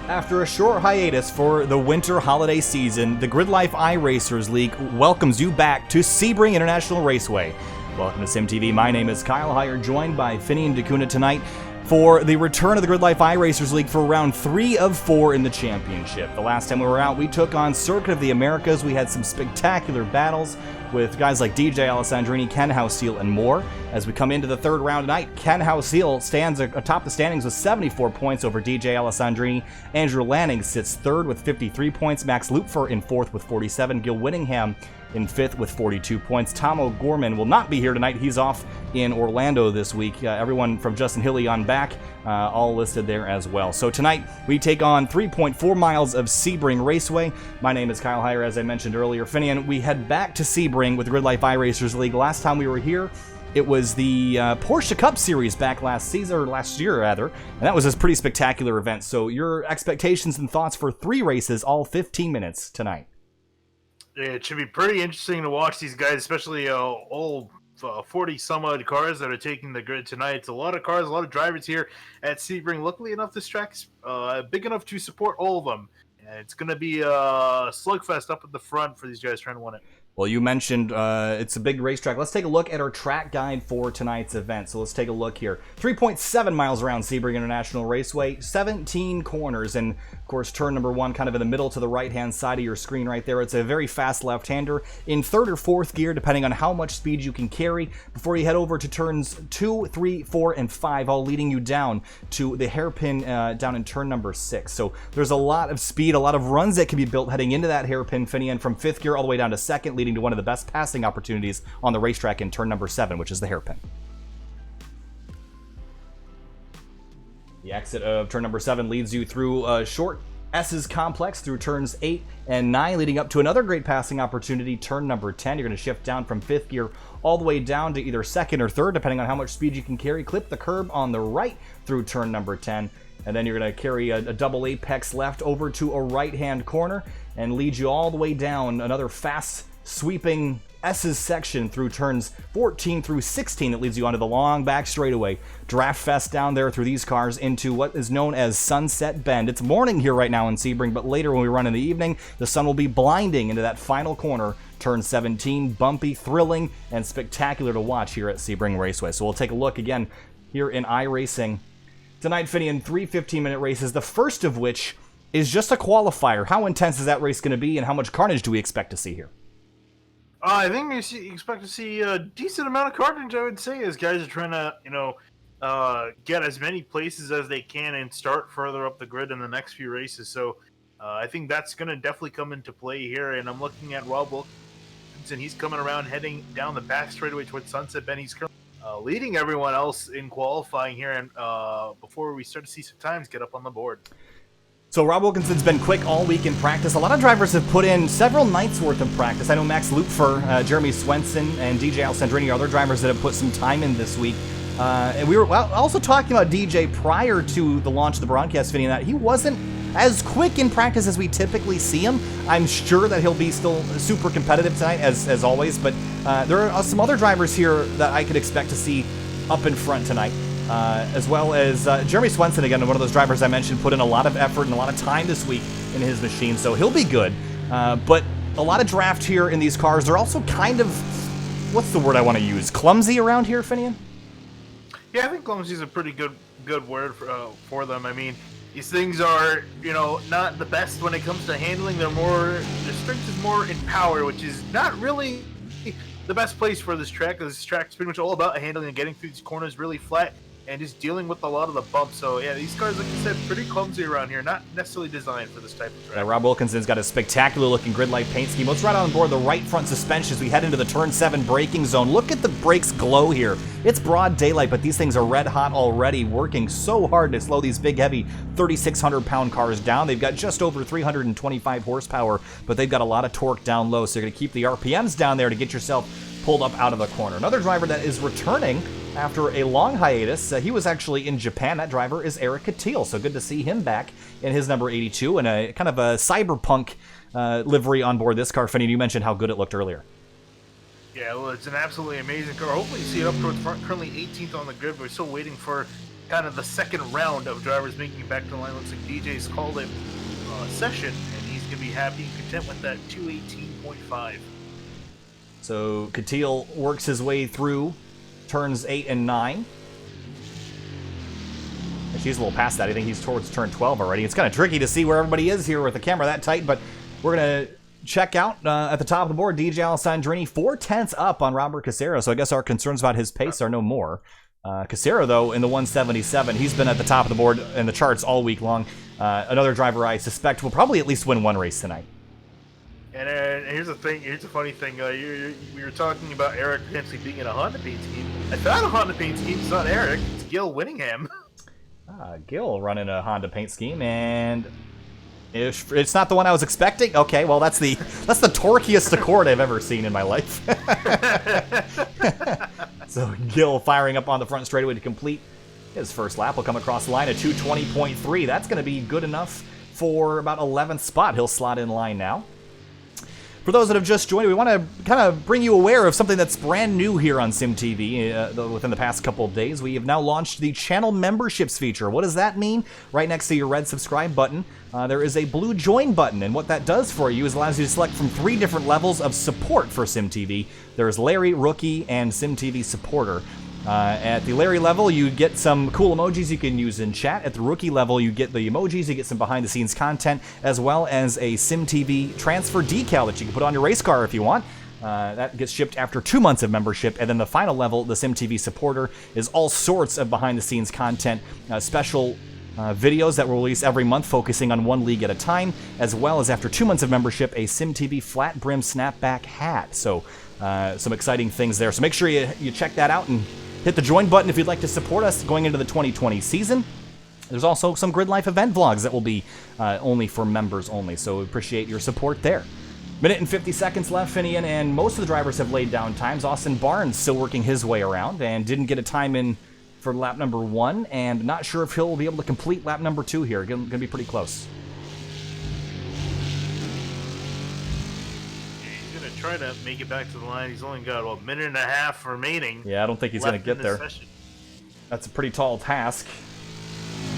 After a short hiatus for the winter holiday season, the Grid Life iRacers League welcomes you back to Sebring International Raceway. Welcome to SimTV. My name is Kyle Heyer, joined by Finney and DeCuna tonight for the return of the Grid Life iRacers League for round 3 of 4 in the championship. The last time we were out, we took on Circuit of the Americas. We had some spectacular battles with guys like DJ Alessandrini, Ken Houseel, and more. As we come into the third round tonight, Ken Houseel stands atop the standings with 74 points over DJ Alessandrini. Andrew Lanning sits third with 53 points. Max Lupfer in fourth with 47. Gil Whittingham in fifth with 42 points. Tom O'Gorman will not be here tonight. He's off in Orlando this week. Everyone from Justin Hilly on back, all listed there as well. So tonight, we take on 3.4 miles of Sebring Raceway. My name is Kyle Heyer, as I mentioned earlier. Finney, and we head back to Sebring with the Grid Life iRacers League. Last time we were here, it was the Porsche Cup Series back last year, and that was a pretty spectacular event. So your expectations and thoughts for 3 races, all 15 minutes tonight. It should be pretty interesting to watch these guys, especially old 40-some-odd cars that are taking the grid tonight. It's a lot of cars, a lot of drivers here at Sebring. Luckily enough, this track's big enough to support all of them. And it's going to be a slugfest up at the front for these guys trying to win it. Well, you mentioned it's a big racetrack. Let's take a look at our track guide for tonight's event. So let's take a look here. 3.7 miles around Sebring International Raceway, 17 corners, and of course turn number 1 kind of in the middle to the right-hand side of your screen right there. It's a very fast left-hander in 3rd or 4th gear, depending on how much speed you can carry, before you head over to turns 2, 3, 4, and 5, all leading you down to the hairpin down in turn number 6. So there's a lot of speed, a lot of runs that can be built heading into that hairpin, Finney, and from 5th gear all the way down to 2nd, leading to one of the best passing opportunities on the racetrack in turn number 7, which is the hairpin. The exit of turn number 7 leads you through a short S's complex through turns 8 and 9, leading up to another great passing opportunity, turn number 10. You're going to shift down from 5th gear all the way down to either 2nd or 3rd, depending on how much speed you can carry. Clip the curb on the right through turn number 10. And then you're going to carry a double apex left over to a right-hand corner and lead you all the way down another fast sweeping S's section through turns 14 through 16. It leads you onto the long back straightaway. Draft fest down there through these cars into what is known as Sunset Bend. It's morning here right now in Sebring, but later when we run in the evening, the sun will be blinding into that final corner. Turn 17, bumpy, thrilling, and spectacular to watch here at Sebring Raceway. So we'll take a look again here in iRacing tonight, Finney, in 3 15-minute races, the first of which is just a qualifier. How intense is that race going to be, and how much carnage do we expect to see here? I think you expect to see a decent amount of carnage, I would say, as guys are trying to, get as many places as they can and start further up the grid in the next few races. So I think that's going to definitely come into play here. And I'm looking at Rob Wilkinson. He's coming around, heading down the back straightaway towards Sunset Bend. He's currently leading everyone else in qualifying here. And before we start to see some times get up on the board. So Rob Wilkinson's been quick all week in practice. A lot of drivers have put in several nights worth of practice. I know Max Lupfer, Jeremy Swenson, and DJ Alessandrini are other drivers that have put some time in this week. And we were also talking about DJ prior to the launch of the broadcast video, that he wasn't as quick in practice as we typically see him. I'm sure that he'll be still super competitive tonight, as always, but there are some other drivers here that I could expect to see up in front tonight. As well as Jeremy Swenson, again, one of those drivers I mentioned, put in a lot of effort and a lot of time this week in his machine, so he'll be good. But a lot of draft here in these cars. They're also kind of, what's the word I want to use, clumsy around here, Finian? Yeah, I think clumsy is a pretty good word for them. I mean, these things are, not the best when it comes to handling. Their strength is more in power, which is not really the best place for this track, because this track is pretty much all about handling and getting through these corners really flat and just dealing with a lot of the bumps. So yeah, these cars, like you said, pretty clumsy around here, not necessarily designed for this type of track. Rob Wilkinson's got a spectacular looking Grid Life paint scheme. Let's ride on board the right front suspension as we head into the turn 7 braking zone. Look at the brakes glow here. It's broad daylight, but these things are red hot already, working so hard to slow these big, heavy 3,600 pound cars down. They've got just over 325 horsepower, but they've got a lot of torque down low, so you're going to keep the RPMs down there to get yourself pulled up out of the corner. Another driver that is returning after a long hiatus, he was actually in Japan. That driver is Eric Catil, so good to see him back in his number 82 and a kind of a cyberpunk livery on board this car. Finney, you mentioned how good it looked earlier. Yeah, well, it's an absolutely amazing car. Hopefully you see it up towards front. Currently 18th on the grid, but we're still waiting for kind of the second round of drivers making it back to the line. Looks like DJ's called it session, and he's going to be happy and content with that 218.5. So Katil works his way through turns 8 and 9. She's a little past that. I think he's towards turn 12 already. It's kind of tricky to see where everybody is here with the camera that tight, but we're going to check out at the top of the board. DJ Alessandrini 4/10 up on Robert Casera, so I guess our concerns about his pace are no more. Casera, though, in the 177, he's been at the top of the board in the charts all week long. Another driver I suspect will probably at least win one race tonight. And here's the thing. Here's the funny thing. We were talking about Eric potentially being in a Honda paint scheme. I thought a Honda paint scheme. It's not Eric. It's Gil Winningham. Gil running a Honda paint scheme, and if it's not the one I was expecting, okay, well that's the torquiest Accord I've ever seen in my life. So Gil firing up on the front straightaway to complete his first lap. Will come across the line at 220.3. That's going to be good enough for about 11th spot. He'll slot in line now. For those that have just joined, we want to kind of bring you aware of something that's brand new here on SimTV within the past couple of days. We have now launched the channel memberships feature. What does that mean? Right next to your red subscribe button, there is a blue join button, and what that does for you is allows you to select from 3 different levels of support for SimTV. There's Larry, Rookie, and SimTV Supporter. At the Larry level, you get some cool emojis you can use in chat. At the Rookie level, you get the emojis, you get some behind-the-scenes content, as well as a SimTV transfer decal that you can put on your race car if you want. That gets shipped after 2 months of membership. And then the final level, the SimTV Supporter, is all sorts of behind-the-scenes content, special videos that will release every month focusing on one league at a time, as well as after 2 months of membership, a SimTV flat brim snapback hat. So some exciting things there. So make sure you check that out and hit the join button if you'd like to support us going into the 2020 season. There's also some Grid Life event vlogs that will be only for members only, so we appreciate your support there. Minute and 50 seconds left, Finian, and most of the drivers have laid down times. Austin Barnes still working his way around and didn't get a time in for lap number 1, and not sure if he'll be able to complete lap number 2 here. Going to be pretty close. Try to make it back to the line. He's only got a minute and a half remaining. Yeah, I don't think he's going to get there. That's a pretty tall task.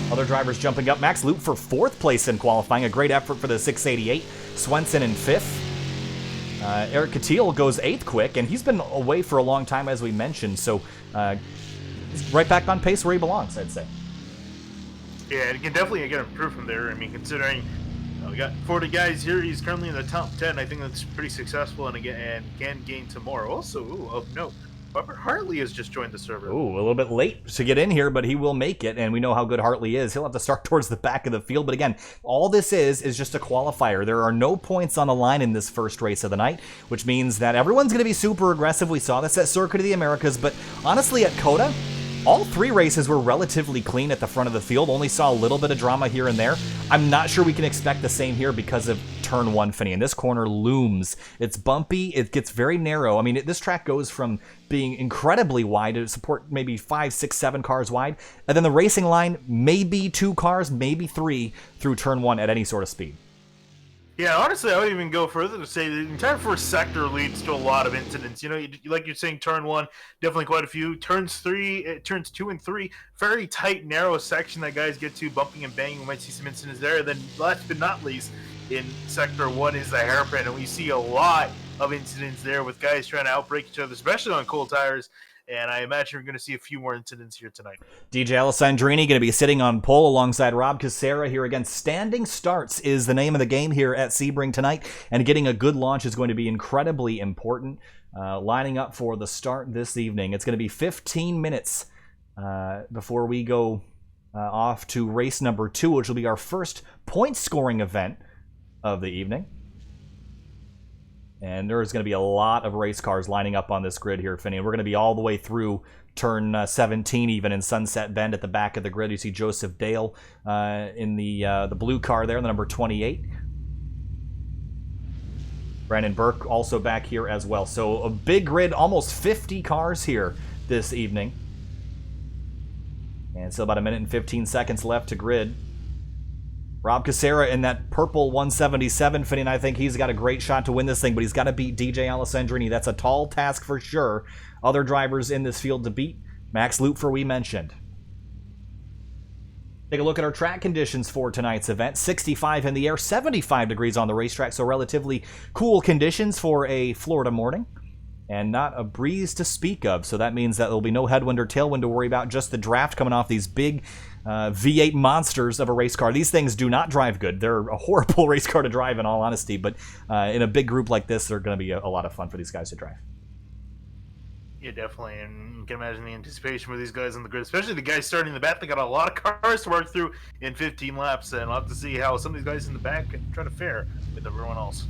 Other drivers jumping up. Max Loop for 4th place in qualifying. A great effort for the 688. Swenson in 5th. Eric Katil goes 8th quick, and he's been away for a long time, as we mentioned. So he's right back on pace where he belongs, I'd say. Yeah, he can definitely get improved from there. I mean, considering we got 40 guys here. He's currently in the top 10. I think that's pretty successful, and can gain some more. Also, of note, Robert Hartley has just joined the server. Ooh, a little bit late to get in here, but he will make it, and we know how good Hartley is. He'll have to start towards the back of the field, but again, all this is just a qualifier. There are no points on the line in this first race of the night, which means that everyone's going to be super aggressive. We saw this at Circuit of the Americas, but honestly, at COTA, all 3 races were relatively clean at the front of the field. Only saw a little bit of drama here and there. I'm not sure we can expect the same here because of turn 1, Finian. This corner looms. It's bumpy. It gets very narrow. I mean, this track goes from being incredibly wide to support maybe 5, 6, 7 cars wide. And then the racing line, maybe 2 cars, maybe 3 through turn 1 at any sort of speed. Yeah, honestly, I would even go further to say the entire first sector leads to a lot of incidents. You know, like you're saying, turn 1, definitely quite a few. Turns 2 and 3, very tight, narrow section that guys get to, bumping and banging. We might see some incidents there. Then last but not least, in sector 1 is the hairpin, and we see a lot of incidents there with guys trying to outbrake each other, especially on cold tires. And I imagine we're going to see a few more incidents here tonight. DJ Alessandrini going to be sitting on pole alongside Rob Casera here again. Standing starts is the name of the game here at Sebring tonight, and getting a good launch is going to be incredibly important. Lining up for the start this evening. It's going to be 15 minutes before we go off to race number 2, which will be our first point-scoring event of the evening. And there's going to be a lot of race cars lining up on this grid here, Finney. We're going to be all the way through turn 17, even in Sunset Bend at the back of the grid. You see Joseph Dale in the blue car there, the number 28. Brandon Burke also back here as well. So a big grid, almost 50 cars here this evening. And still about a minute and 15 seconds left to grid. Rob Casera in that purple 177, Finney, and I think he's got a great shot to win this thing, but he's got to beat DJ Alessandrini. That's a tall task for sure. Other drivers in this field to beat. Max Lupfer we mentioned. Take a look at our track conditions for tonight's event. 65 in the air, 75 degrees on the racetrack, so relatively cool conditions for a Florida morning. And not a breeze to speak of, so that means that there'll be no headwind or tailwind to worry about, just the draft coming off these big V8 monsters of a race car. These things do not drive good. They're a horrible race car to drive, in all honesty, but in a big group like this, they're going to be a lot of fun for these guys to drive. Yeah, definitely, and you can imagine the anticipation with these guys on the grid, especially the guys starting in the back. They got a lot of cars to work through in 15 laps, and we'll have to see how some of these guys in the back can try to fare with everyone else.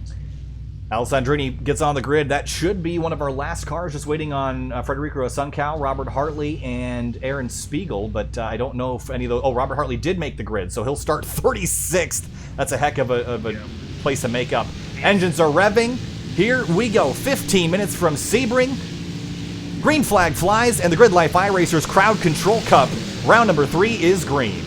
Alessandrini gets on the grid. That should be one of our last cars, just waiting on Federico Asuncao, Robert Hartley, and Aaron Spiegel, but I don't know if any of those... Oh, Robert Hartley did make the grid, so he'll start 36th. That's a heck of a place to make up. Engines are revving. Here we go. 15 minutes from Sebring. Green flag flies, and the Grid Life iRacers Crowd Control Cup. Round number 3 is green.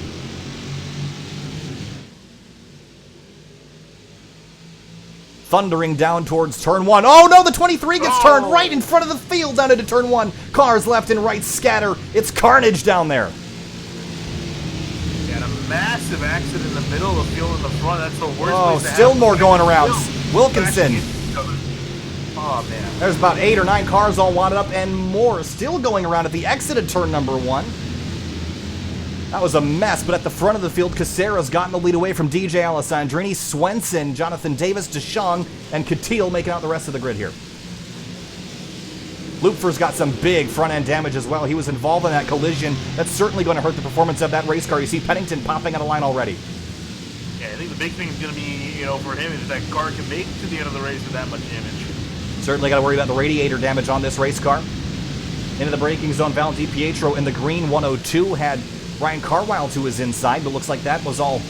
Thundering down towards turn 1. Oh no, the 23 gets turned right in front of the field down into turn 1. Cars left and right scatter. It's carnage down there. Got a massive accident in the middle of the field in the front. That's the worst place to still have more going around. Wilkinson. Oh man. There's about 8 or 9 cars all wadded up and more still going around at the exit of turn number 1. That was a mess, but at the front of the field, Casera's gotten the lead away from DJ Alessandrini, Swenson, Jonathan Davis, DeShong, and Catil making out the rest of the grid here. Lupfer's got some big front-end damage as well. He was involved in that collision. That's certainly going to hurt the performance of that race car. You see Pennington popping out of line already. Yeah, I think the big thing is going to be, for him is that car can make it to the end of the race with that much damage. Certainly got to worry about the radiator damage on this race car. Into the braking zone, Val DiPietro in the green 102 had Ryan Carwile to his inside, but looks like that was all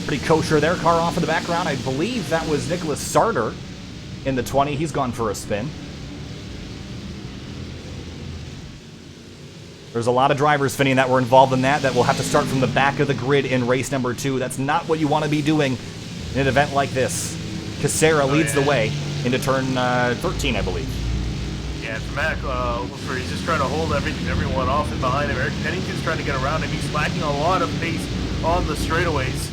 pretty kosher there. Car off in the background. I believe that was Nicholas Sarter in the 20. He's gone for a spin. There's a lot of drivers, Finney, that were involved in that will have to start from the back of the grid in race number 2. That's not what you want to be doing in an event like this. Casera leads the way into turn 13, I believe. Yeah, for Mac, he's just trying to hold everyone off and behind him. Eric Pennington's trying to get around him. He's lacking a lot of pace on the straightaways.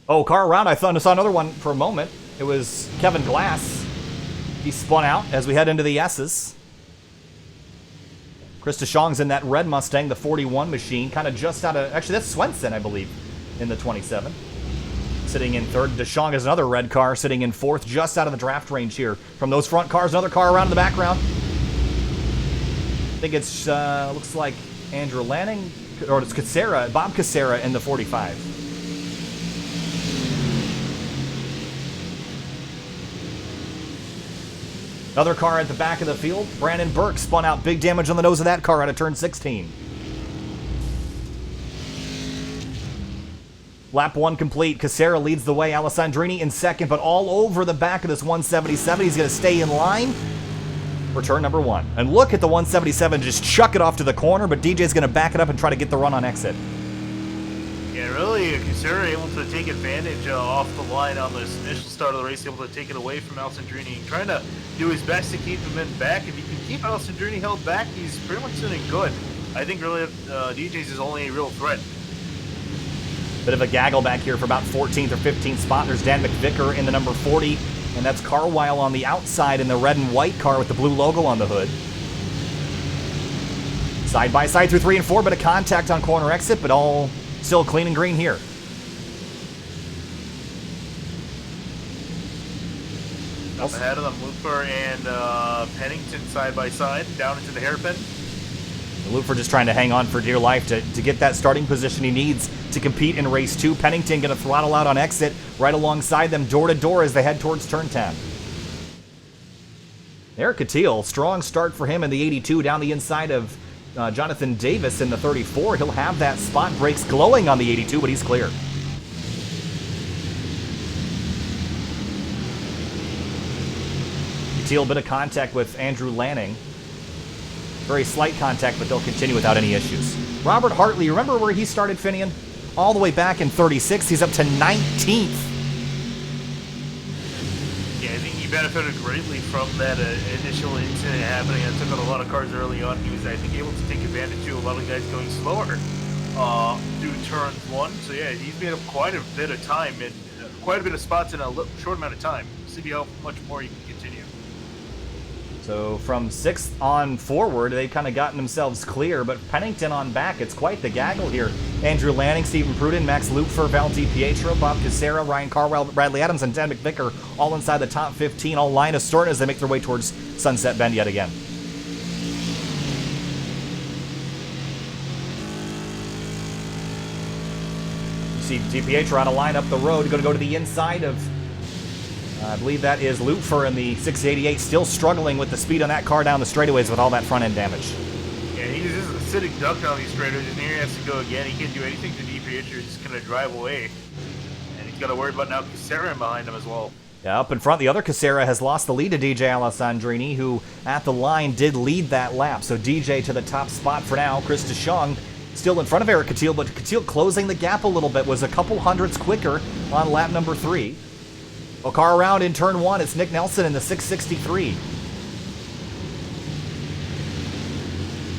Oh, car around. I thought I saw another one for a moment. It was Kevin Glass. He spun out as we head into the S's. Chris DeShong's in that red Mustang, the 41 machine, kind of just out of... Actually, that's Swenson, I believe, in the 27. Sitting in third. DeShong is another red car sitting in fourth, just out of the draft range here. From those front cars, another car around in the background. I think it's, looks like Andrew Lanning, or it's Casera, Bob Casera in the 45. Another car at the back of the field. Brandon Burke spun out. Big damage on the nose of that car out of turn 16. Lap 1 complete. Casera leads the way. Alessandrini in second, but all over the back of this 177. He's going to stay in line for turn number 1. And look at the 177 just chuck it off to the corner, but DJ's going to back it up and try to get the run on exit. Yeah, really, Casera able to take advantage off the line on this initial start of the race, able to take it away from Alessandrini, trying to do his best to keep him in back. If he can keep Alessandrini held back, he's pretty much doing good. I think really DJ's his only real threat. Bit of a gaggle back here for about 14th or 15th spot. There's Dan McVicker in the number 40, and that's Carwile on the outside in the red and white car with the blue logo on the hood. Side by side through 3 and 4, bit of contact on corner exit, but all still clean and green here. Up ahead of them, Looper and Pennington side by side, down into the hairpin. Lupfer just trying to hang on for dear life to get that starting position he needs to compete in race 2. Pennington going to throttle out on exit right alongside them, door to door as they head towards turn 10. Eric Catil, strong start for him in the 82 down the inside of Jonathan Davis in the 34. He'll have that spot. Brakes glowing on the 82, but he's clear. Catil, bit of contact with Andrew Lanning. Very slight contact, but they'll continue without any issues. Robert Hartley, you remember where he started, Finian? All the way back in 36. He's up to 19th. Yeah, I think he benefited greatly from that initial incident happening. It took out a lot of cars early on. He was, I think, able to take advantage of a lot of guys going slower through turn 1. So yeah, he's made up quite a bit of time and quite a bit of spots in a short amount of time. See how much more he can continue. So from 6th on forward, they've kind of gotten themselves clear, but Pennington on back, it's quite the gaggle here. Andrew Lanning, Stephen Pruden, Max Lupfer, Val DiPietro, Bob Casera, Ryan Carwell, Bradley Adams, and Dan McVicker all inside the top 15, all line of start as they make their way towards Sunset Bend yet again. You see DiPietro on a line up the road, going to go to the inside of I believe that is Lupfer in the 688, still struggling with the speed on that car down the straightaways with all that front end damage. Yeah, he's just a sitting duck down these straightaways, and here he has to go again. He can't do anything to DiPietro, he's just going to drive away. And he's got to worry about now Casera behind him as well. Yeah, up in front, the other Casera has lost the lead to DJ Alessandrini, who at the line did lead that lap. So DJ to the top spot for now. Chris DeShong still in front of Eric Catil, but Catil closing the gap a little bit, was a couple hundredths quicker on lap number 3. A car around in turn 1, it's Nick Nelson in the 663.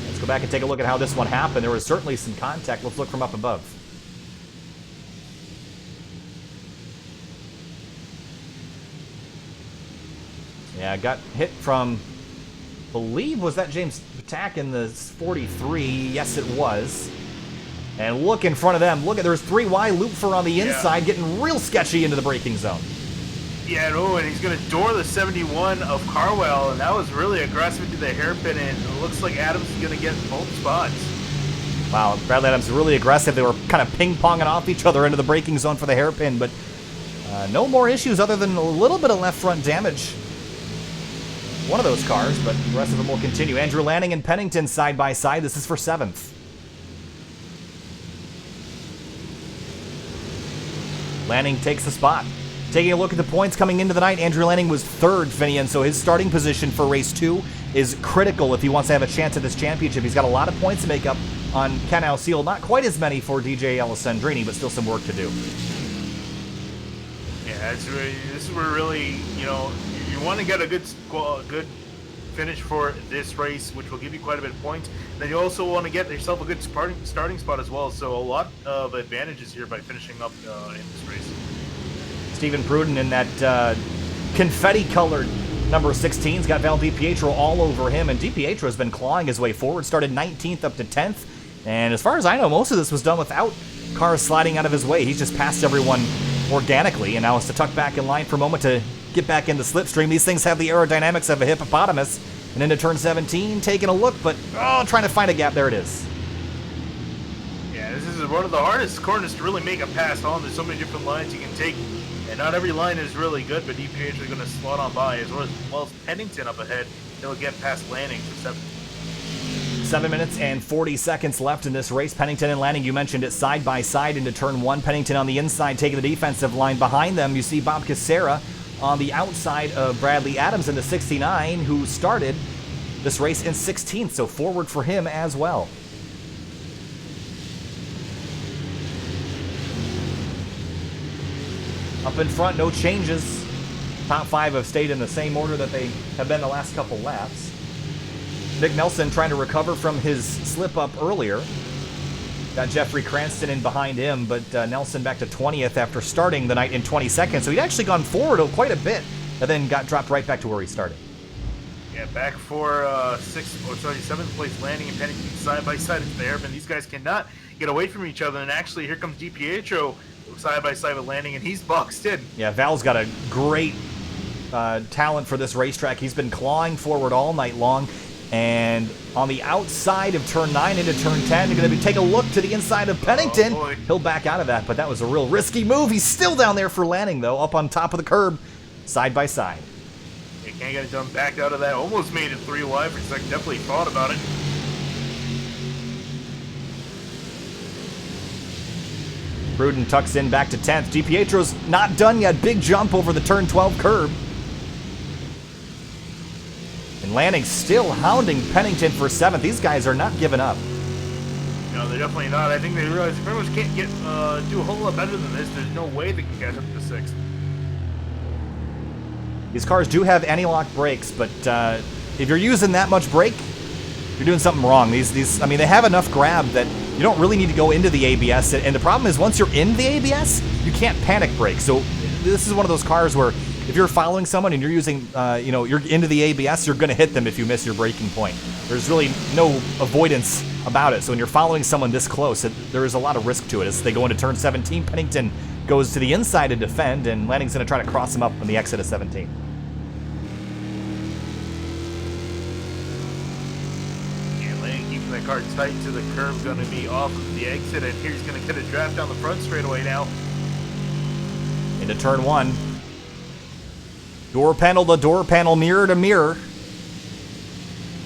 Let's go back and take a look at how this one happened. There was certainly some contact. Let's look from up above. Yeah, got hit from, believe, was that James Patak in the 43? Yes, it was. And look in front of them. Look, there's 3Y Lupfer on the inside, getting real sketchy into the braking zone. Yeah, and he's going to door the 71 of Carwell, and that was really aggressive into the hairpin, and it looks like Adams is going to get both spots. Wow, Bradley Adams really aggressive. They were kind of ping-ponging off each other into the braking zone for the hairpin, but no more issues other than a little bit of left front damage. One of those cars, but the rest of them will continue. Andrew Lanning and Pennington side by side. This is for 7th. Lanning takes the spot. Taking a look at the points coming into the night, Andrew Lanning was 3rd, Finian, so his starting position for race 2 is critical if he wants to have a chance at this championship. He's got a lot of points to make up on Ken Alseal. Not quite as many for DJ Alessandrini, but still some work to do. Yeah, this is where really, you want to get a good finish for this race, which will give you quite a bit of points. Then you also want to get yourself a good starting spot as well, so a lot of advantages here by finishing up in this race. Stephen Pruden in that confetti-colored number 16's got Val DiPietro all over him, and DiPietro has been clawing his way forward, started 19th up to 10th, and as far as I know, most of this was done without cars sliding out of his way. He's just passed everyone organically, and now it's to tuck back in line for a moment to get back in the slipstream. These things have the aerodynamics of a hippopotamus, and into turn 17, taking a look, but trying to find a gap. There it is. Yeah, this is one of the hardest corners to really make a pass on. There's so many different lines you can take. And not every line is really good, but DiPietro is going to slot on by, as well as Pennington up ahead. He'll get past Lanning for 7. 7 minutes and 40 seconds left in this race. Pennington and Lanning, you mentioned it, side by side into turn 1. Pennington on the inside taking the defensive line. Behind them, you see Bob Casera on the outside of Bradley Adams in the 69, who started this race in 16th, so forward for him as well. Up in front, no changes. Top 5 have stayed in the same order that they have been the last couple laps. Nick Nelson trying to recover from his slip-up earlier. Got Jeffrey Cranston in behind him, but Nelson back to 20th after starting the night in 22nd. So he'd actually gone forward quite a bit and then got dropped right back to where he started. Yeah, back for 7th place Lanning and Pennington side by side into the hairpin. These guys cannot get away from each other, and actually here comes DiPietro side by side with Lanning, and he's boxed in. Yeah, Val's got a great talent for this racetrack. He's been clawing forward all night long, and on the outside of turn 9 into turn 10, you're going to take a look to the inside of Pennington. Oh, he'll back out of that, but that was a real risky move. He's still down there for Lanning, though, up on top of the curb, side by side. You can't get it done, backed out of that. Almost made it 3 wide for a second. Definitely thought about it. Pruden tucks in back to 10th. DiPietro's not done yet. Big jump over the turn 12 curb. And Lanning still hounding Pennington for 7th. These guys are not giving up. No, they're definitely not. I think they realize they pretty much can't get do a whole lot better than this. There's no way they can catch up to 6th. These cars do have anti-lock brakes, but if you're using that much brake, you're doing something wrong. I mean, they have enough grab that you don't really need to go into the ABS. And the problem is, once you're in the ABS, you can't panic brake. So this is one of those cars where if you're following someone and you're using, you're into the ABS, you're going to hit them if you miss your braking point. There's really no avoidance about it. So when you're following someone this close, there is a lot of risk to it. As they go into turn 17, Pennington goes to the inside to defend, and Lanning's going to try to cross him up on the exit of 17. The car tight to the curb, going to be off of the exit, and here he's going to get a draft down the front straightaway now. Into turn 1. Door panel to door panel, mirror to mirror.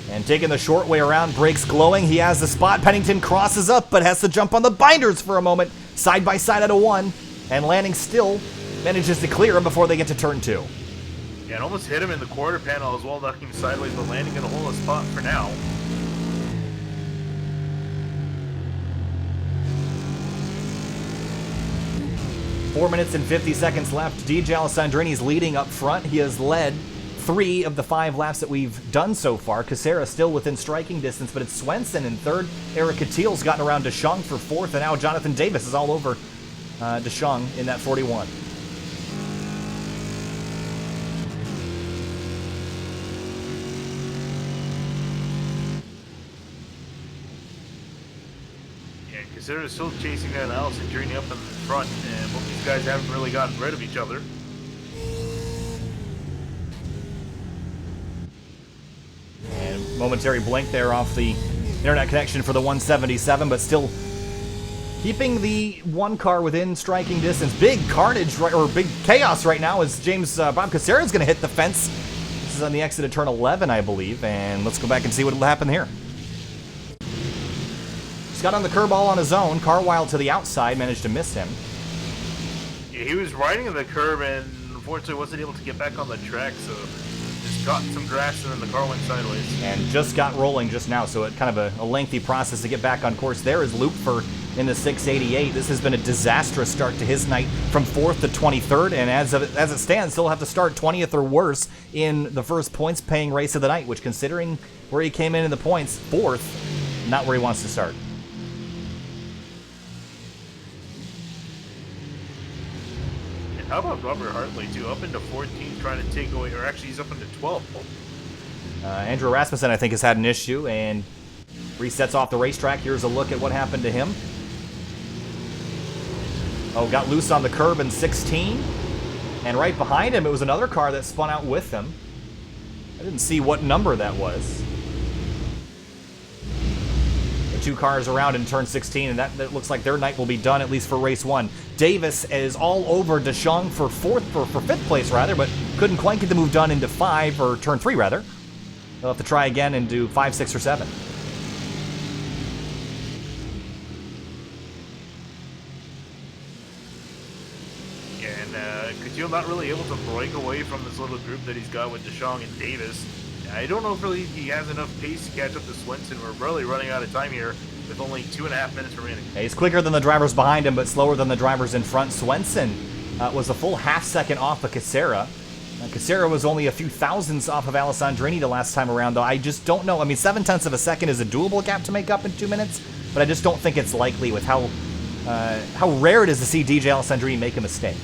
And taking the short way around, brakes glowing. He has the spot. Pennington crosses up, but has to jump on the binders for a moment. Side by side at a 1. And Lanning still manages to clear him before they get to turn 2. Yeah, it almost hit him in the quarter panel as well, knocking him sideways, but Lanning going to hold a spot for now. Four minutes and 50 seconds left. DJ Alessandrini's leading up front. He has led 3 of the 5 laps that we've done so far. Casera still within striking distance, but it's Swenson in 3rd. Eric Cattiel's gotten around Deschong for 4th, and now Jonathan Davis is all over Deschong in that 41. They're still chasing down Alessandrini up in the front, and both these guys haven't really gotten rid of each other. And momentary blink there off the internet connection for the 177, but still keeping the one car within striking distance. Big carnage, or big chaos right now as Bob Casera is going to hit the fence. This is on the exit of turn 11, I believe, and let's go back and see what will happen here. Got on the curb all on his own. Carwile to the outside, managed to miss him. Yeah, he was riding the curb and unfortunately wasn't able to get back on the track, so just got some grass and then the car went sideways. And just got rolling just now, so it kind of a lengthy process to get back on course. There is Lupfer in the 688. This has been a disastrous start to his night from 4th to 23rd, and as it stands, still have to start 20th or worse in the first points-paying race of the night, which, considering where he came in the points, 4th, not where he wants to start. How about Robert Hartley, too? Up into 14, trying to take away, or actually he's up into 12. Andrew Rasmussen, I think, has had an issue and resets off the racetrack. Here's a look at what happened to him. Oh, got loose on the curb in 16. And right behind him, it was another car that spun out with him. I didn't see what number that was. 2 cars around in turn 16, and that looks like their night will be done, at least for race 1. Davis is all over Deschong for 5th place, rather, but couldn't quite get the move done into 5, or turn 3, rather. They'll have to try again and do 5, 6, or 7. Yeah, and Coutinho not really able to break away from this little group that he's got with Deschong and Davis. I don't know if really he has enough pace to catch up to Swenson. We're really running out of time here with only 2.5 minutes remaining. He's quicker than the drivers behind him, but slower than the drivers in front. Swenson was a full half-second off of Casera. Casera was only a few thousandths off of Alessandrini the last time around, though. I just don't know. I mean, 0.7 of a second is a doable gap to make up in 2 minutes, but I just don't think it's likely with how rare it is to see DJ Alessandrini make a mistake.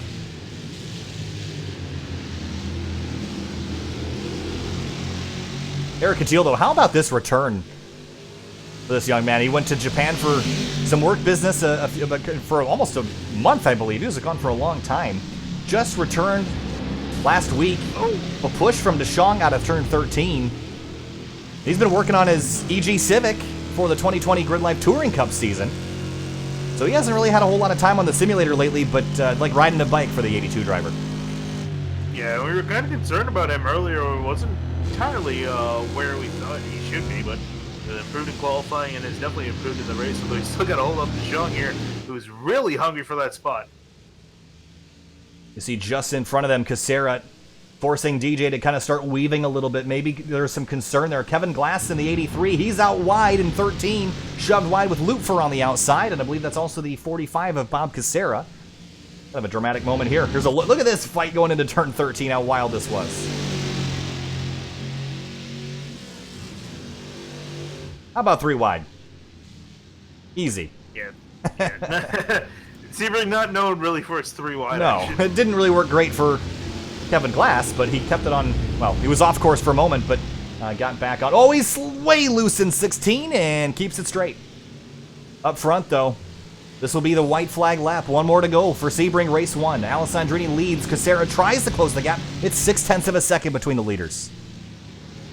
Eric Cattiel, though, how about this return for this young man? He went to Japan for some work business for almost a month, I believe. He was gone for a long time. Just returned last week. A push from Deschong out of turn 13. He's been working on his EG Civic for the 2020 Grid Life Touring Cup season. So he hasn't really had a whole lot of time on the simulator lately, but like riding a bike for the 82 driver. Yeah, we were kind of concerned about him earlier. It wasn't entirely where we thought he should be, but improved in qualifying and has definitely improved in the race. Although he's still got to hold up Deschong here, who's really hungry for that spot. You see just in front of them, Casera forcing DJ to kind of start weaving a little bit. Maybe there's some concern there. Kevin Glass in the 83, he's out wide in 13, shoved wide with Lupfer on the outside, and I believe that's also the 45 of Bob Casera. Kind of a dramatic moment here. Here's a look at this fight going into turn 13, how wild this was. How about 3 wide? Easy. Yeah. Sebring not known really for its 3 wide No, action. it didn't really work great for Kevin Glass, but he kept it on. Well, he was off course for a moment, but got back on. Oh, he's way loose in 16 and keeps it straight. Up front, though, this will be the white flag lap. 1 more to go for Sebring race 1. Alessandrini leads. Casera tries to close the gap. It's 0.6 of a second between the leaders.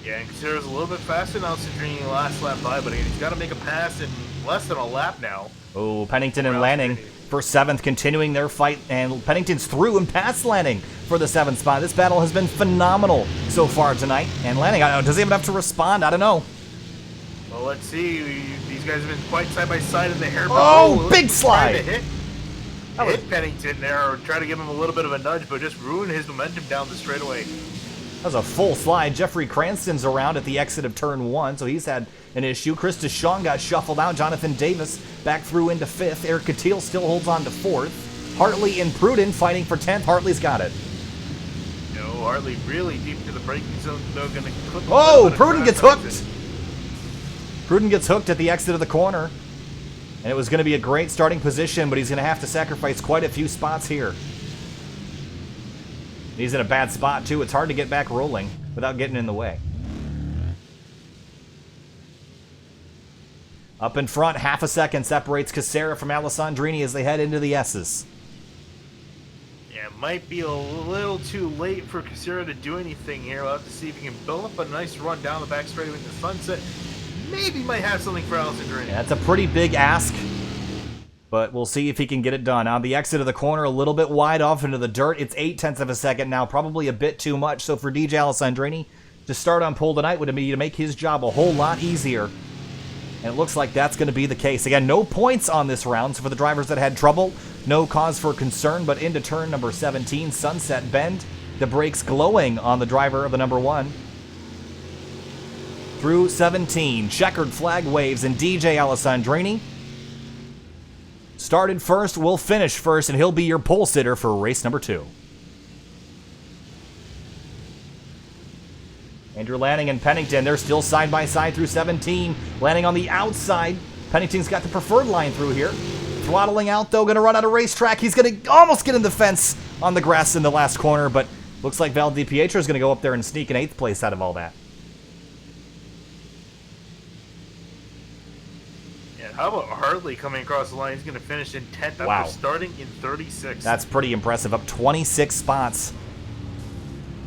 Yeah, and Casera's a little bit faster than Alessandrini last lap by, but he's got to make a pass in less than a lap now. Oh, Pennington and Lanning for 7th, continuing their fight, and Pennington's through and past Lanning for the 7th spot. This battle has been phenomenal so far tonight, and Lanning, I don't know, does he have enough to respond? I don't know. Well, let's see. These guys have been quite side by side in the hair. Oh, big slide! Hit Pennington there, or try to give him a little bit of a nudge, but just ruin his momentum down the straightaway. That was a full slide. Jeffrey Cranston's around at the exit of turn 1, so he's had an issue. Chris Deschamps got shuffled out. Jonathan Davis back through into 5th. Eric Catil still holds on to 4th. Hartley and Pruden fighting for 10th. Hartley's got it. No, Hartley really deep into the braking zone. They're going to clip. Oh, Pruden gets hooked. Pruden gets hooked at the exit of the corner. And it was going to be a great starting position, but he's going to have to sacrifice quite a few spots here. He's in a bad spot, too. It's hard to get back rolling without getting in the way. Up in front, half a second separates Casera from Alessandrini as they head into the S's. Yeah, it might be a little too late for Casera to do anything here. We'll have to see if he can build up a nice run down the back straightaway into Sunset. Maybe might have something for Alessandrini. Yeah, that's a pretty big ask, but we'll see if he can get it done. On the exit of the corner, a little bit wide off into the dirt. It's 0.8 of a second now, probably a bit too much. So for DJ Alessandrini to start on pole tonight would be to make his job a whole lot easier. And it looks like that's going to be the case. Again, no points on this round, so for the drivers that had trouble, no cause for concern. But into turn number 17, Sunset Bend, the brakes glowing on the driver of the number 1. Through 17, checkered flag waves, and DJ Alessandrini started first, will finish first, and he'll be your pole sitter for race number 2. Andrew Lanning and Pennington, they're still side by side through 17. Lanning on the outside. Pennington's got the preferred line through here. Throttling out, though, going to run out of racetrack. He's going to almost get in the fence on the grass in the last corner, but looks like Val DiPietro is going to go up there and sneak an 8th place out of all that. How about Hartley coming across the line? He's going to finish in 10th after starting in 36th. That's pretty impressive. Up 26 spots.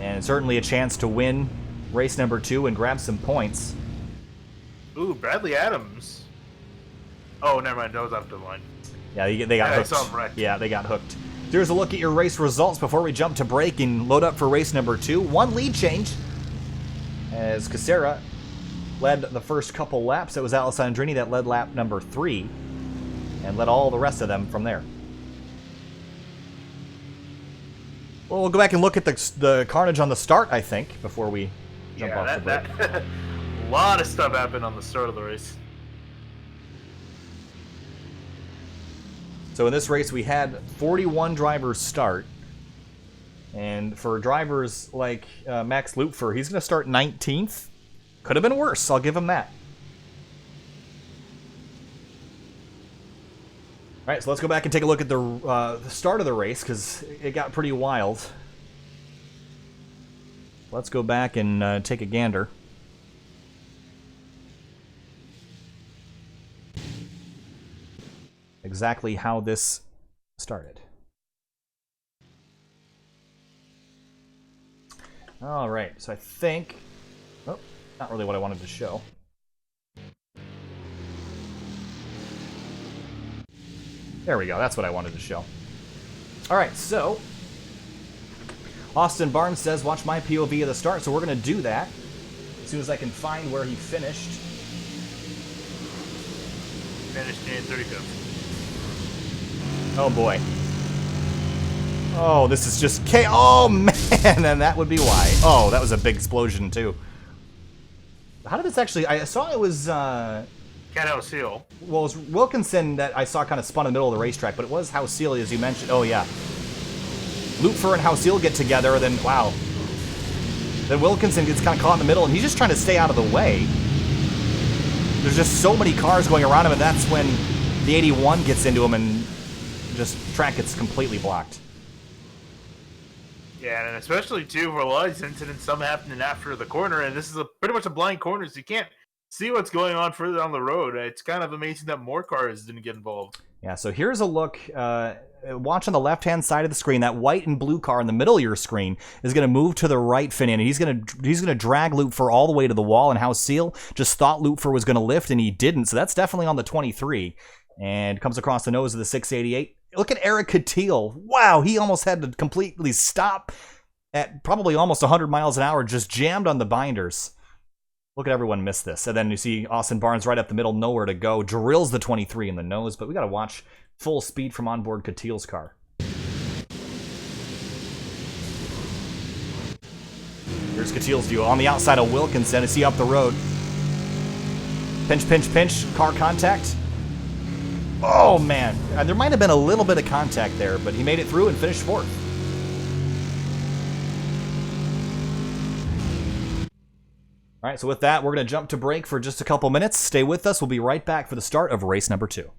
And certainly a chance to win race number 2 and grab some points. Ooh, Bradley Adams. Oh, never mind. That was after the line. Yeah, they got hooked. I saw him wrecked. Yeah, they got hooked. Here's a look at your race results before we jump to break and load up for race number 2. 1 lead change as Casera led the first couple laps. It was Alessandrini that led lap number 3 and led all the rest of them from there. Well, we'll go back and look at the carnage on the start, I think, before we jump off the break. A lot of stuff happened on the start of the race. So in this race, we had 41 drivers start. And for drivers like Max Lupfer, he's going to start 19th. Could have been worse, I'll give him that. All right, so let's go back and take a look at the start of the race, because it got pretty wild. Let's go back and take a gander. Exactly how this started. All right, so I think... Oh, not really what I wanted to show. There we go, that's what I wanted to show. All right, so... Austin Barnes says, watch my POV of the start, so we're going to do that as soon as I can find where he finished. Finished in 35th. Oh boy. Oh, this is just chaos. Oh man, and that would be why. Oh, that was a big explosion too. How did this actually... I saw it was... Cat House Seal. Well, it was Wilkinson that I saw kind of spun in the middle of the racetrack, but it was House Seal, as you mentioned. Oh yeah. Lupfer and House Seal get together, and then, wow. Then Wilkinson gets kind of caught in the middle, and he's just trying to stay out of the way. there's just so many cars going around him, and that's when the 81 gets into him and just track gets completely blocked. Yeah, and especially too for a lot of these incidents, some happening after the corner, and this is pretty much a blind corner, so you can't see what's going on further down the road. It's kind of amazing that more cars didn't get involved. Yeah, so here's a look. Watch on the left-hand side of the screen. That white and blue car in the middle of your screen is going to move to the right, Finian, and he's going to drag Lupfer all the way to the wall. And how Seal just thought Lupfer was going to lift, and he didn't. So that's definitely on the 23, and comes across the nose of the 688. Look at Eric Catil. Wow, he almost had to completely stop at probably almost 100 miles an hour, just jammed on the binders. Look at everyone miss this. And then you see Austin Barnes right up the middle, nowhere to go. Drills the 23 in the nose, but we got to watch full speed from onboard Catil's car. Here's Catil's duo on the outside of Wilkinson. Is he up the road? Pinch, pinch, pinch. Car contact. Oh, man. There might have been a little bit of contact there, but he made it through and finished fourth. All right, so with that, we're going to jump to break for just a couple minutes. Stay with us. We'll be right back for the start of race number 2.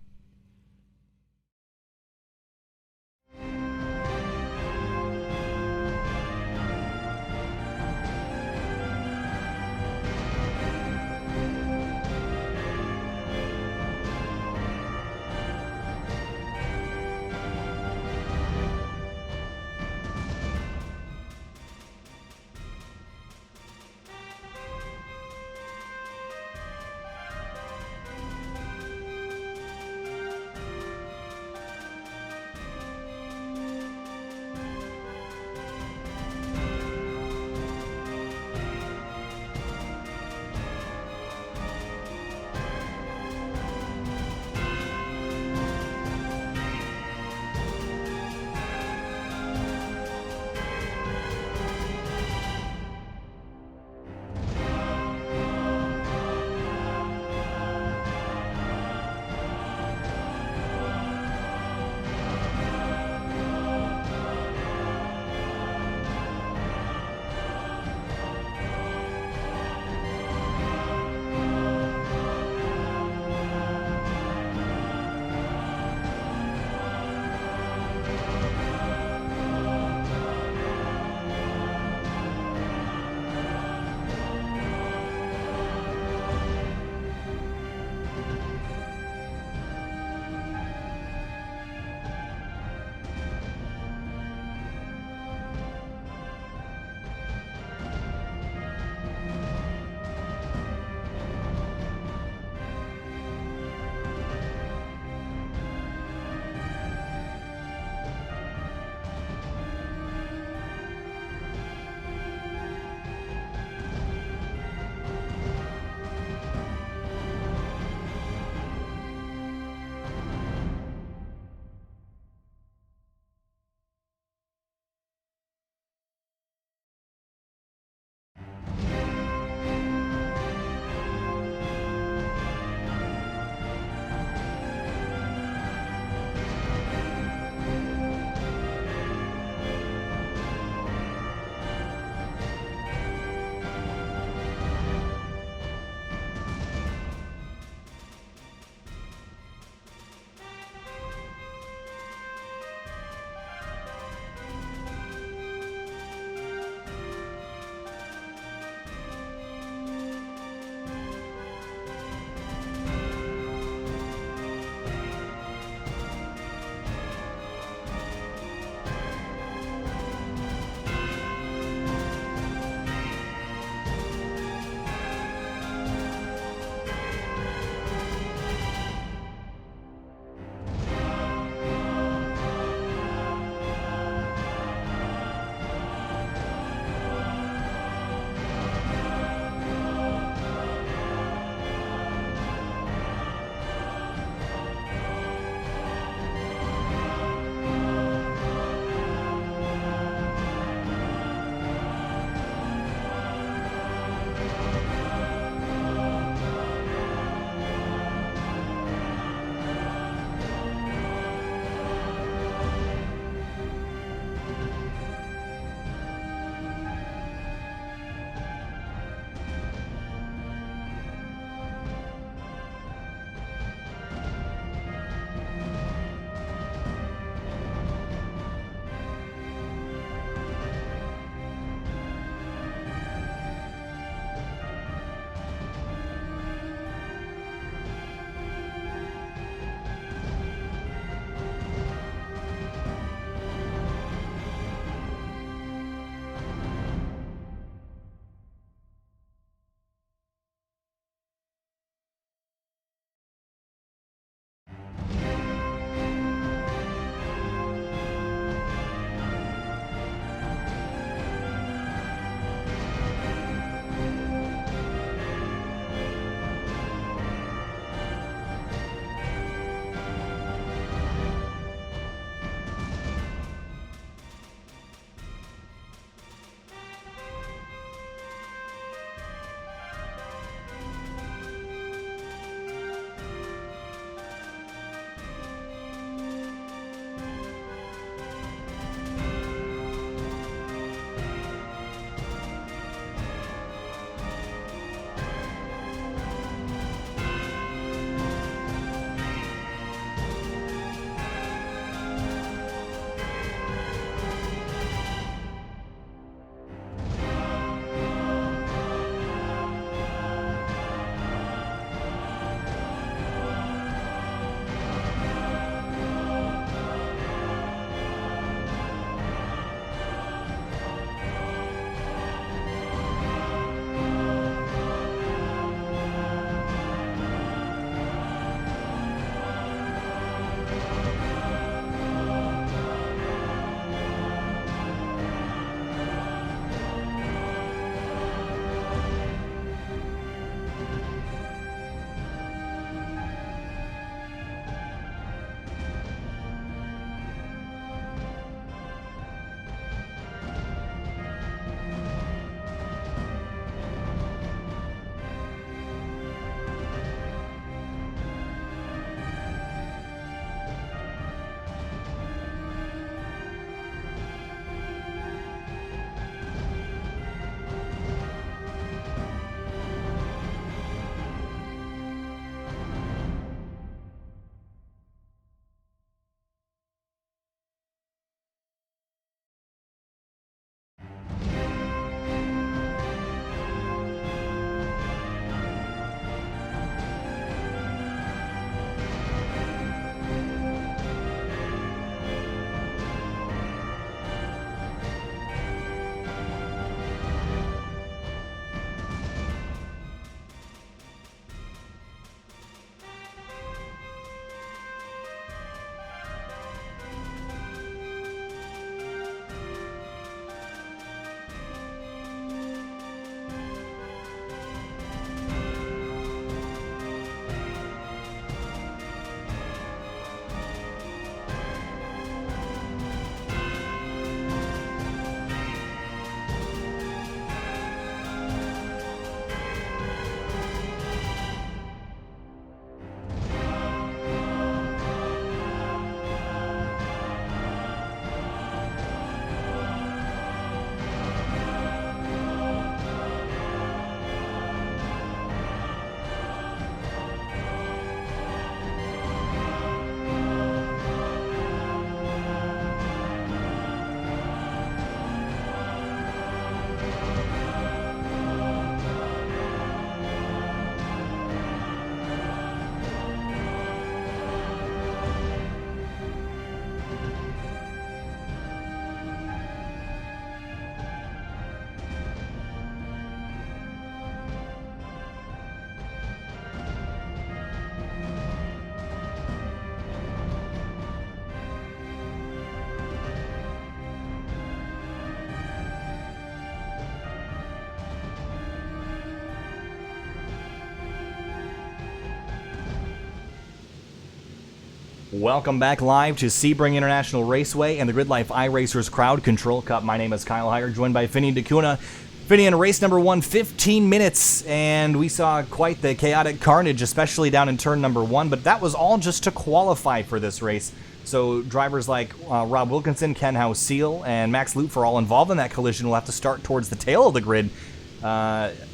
Welcome back live to Sebring International Raceway and the Grid Life iRacers Crowd Control Cup. My name is Kyle Heyer, joined by Finian DeCuna. Finian, race number 1, 15 minutes, and we saw quite the chaotic carnage, especially down in turn number 1, but that was all just to qualify for this race. So drivers like Rob Wilkinson, Ken House-Seal, and Max Lutfer, all involved in that collision, will have to start towards the tail of the grid.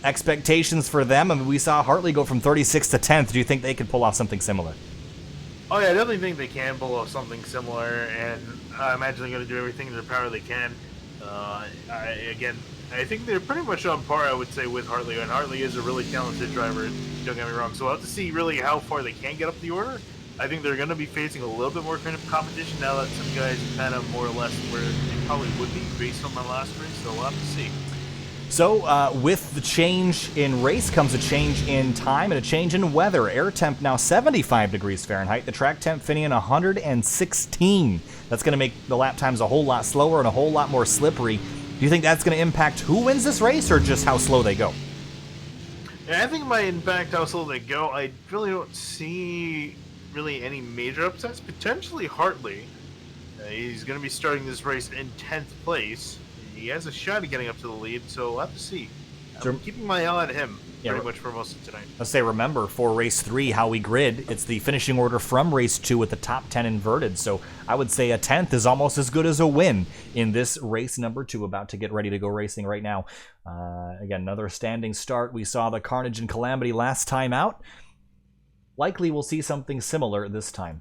Expectations for them, I mean, we saw Hartley go from 36th to 10th. Do you think they could pull off something similar? Oh yeah, I definitely think they can pull off something similar, and I imagine they're going to do everything in their power they can. I think they're pretty much on par, I would say, with Hartley, and Hartley is a really talented driver, don't get me wrong, so we'll have to see really how far they can get up the order. I think they're going to be facing a little bit more kind of competition now that some guys are kind of more or less where they probably would be based on my last race, so we'll have to see. So, with the change in race comes a change in time and a change in weather. Air temp now 75 degrees Fahrenheit. The track temp, Finian, 116. That's going to make the lap times a whole lot slower and a whole lot more slippery. Do you think that's going to impact who wins this race or just how slow they go? Yeah, I think it might impact how slow they go. I really don't see really any major upsets. Potentially Hartley. He's going to be starting this race in 10th place. He has a shot at getting up to the lead, so we'll have to see. I'm keeping my eye on him pretty much for most of tonight. Let's say, remember, for race 3, how we grid, it's the finishing order from race 2 with the top 10 inverted. So I would say a 10th is almost as good as a win in this race number 2, about to get ready to go racing right now. Again, another standing start. We saw the carnage and calamity last time out. Likely we'll see something similar this time.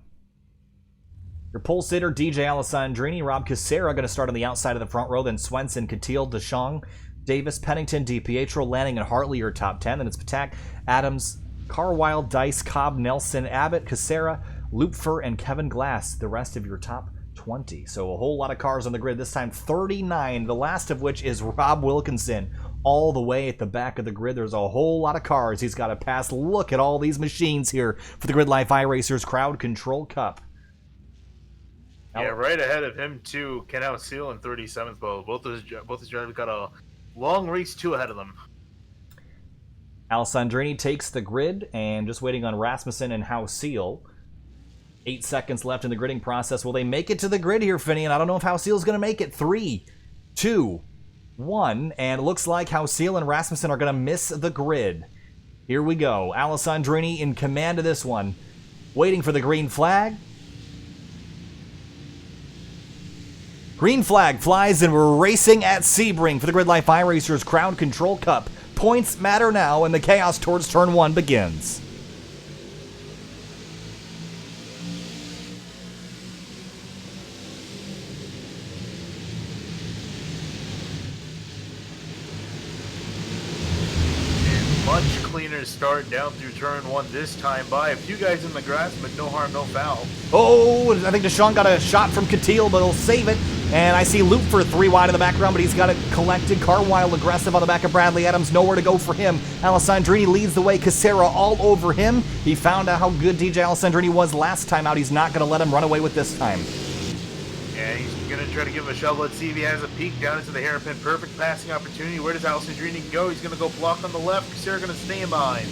Your pole sitter, DJ Alessandrini, Rob Casera going to start on the outside of the front row, then Swenson, Catil, DeShong, Davis, Pennington, DiPietro, Lanning, and Hartley are top 10. Then it's Patak, Adams, Carwile, Dice, Cobb, Nelson, Abbott, Casera, Lupfer, and Kevin Glass, the rest of your top 20. So a whole lot of cars on the grid, this time 39, the last of which is Rob Wilkinson, all the way at the back of the grid. There's a whole lot of cars he's got to pass. Look at all these machines here for the Grid Life iRacers Crowd Control Cup. Yeah, right ahead of him too, Ken House-Seal in 37th. Both his drivers got a long race 2 ahead of them. Alessandrini takes the grid, and just waiting on Rasmussen and House-Seal. 8 seconds left in the gridding process. Will they make it to the grid here, Finian? I don't know if House-Seal's going to make it. 3, 2, 1, and it looks like House-Seal and Rasmussen are going to miss the grid. Here we go. Alessandrini in command of this one, waiting for the green flag. Green flag flies, and we're racing at Sebring for the Grid Life iRacers Crowd Control Cup. Points matter now, and the chaos towards turn 1 begins. Much cleaner start down through turn 1 this time by a few guys in the grass, but no harm, no foul. Oh, I think DeShong got a shot from Catil, but he'll save it. And I see Lupfer 3 wide in the background, but he's got it collected. Carwile aggressive on the back of Bradley Adams. Nowhere to go for him. Alessandrini leads the way. Casera all over him. He found out how good DJ Alessandrini was last time out. He's not going to let him run away with this time. Yeah, he's going to try to give him a shove. Let's see if he has a peek down into the hairpin. Perfect passing opportunity. Where does Alessandrini go? He's going to go block on the left. Casera going to stay in behind.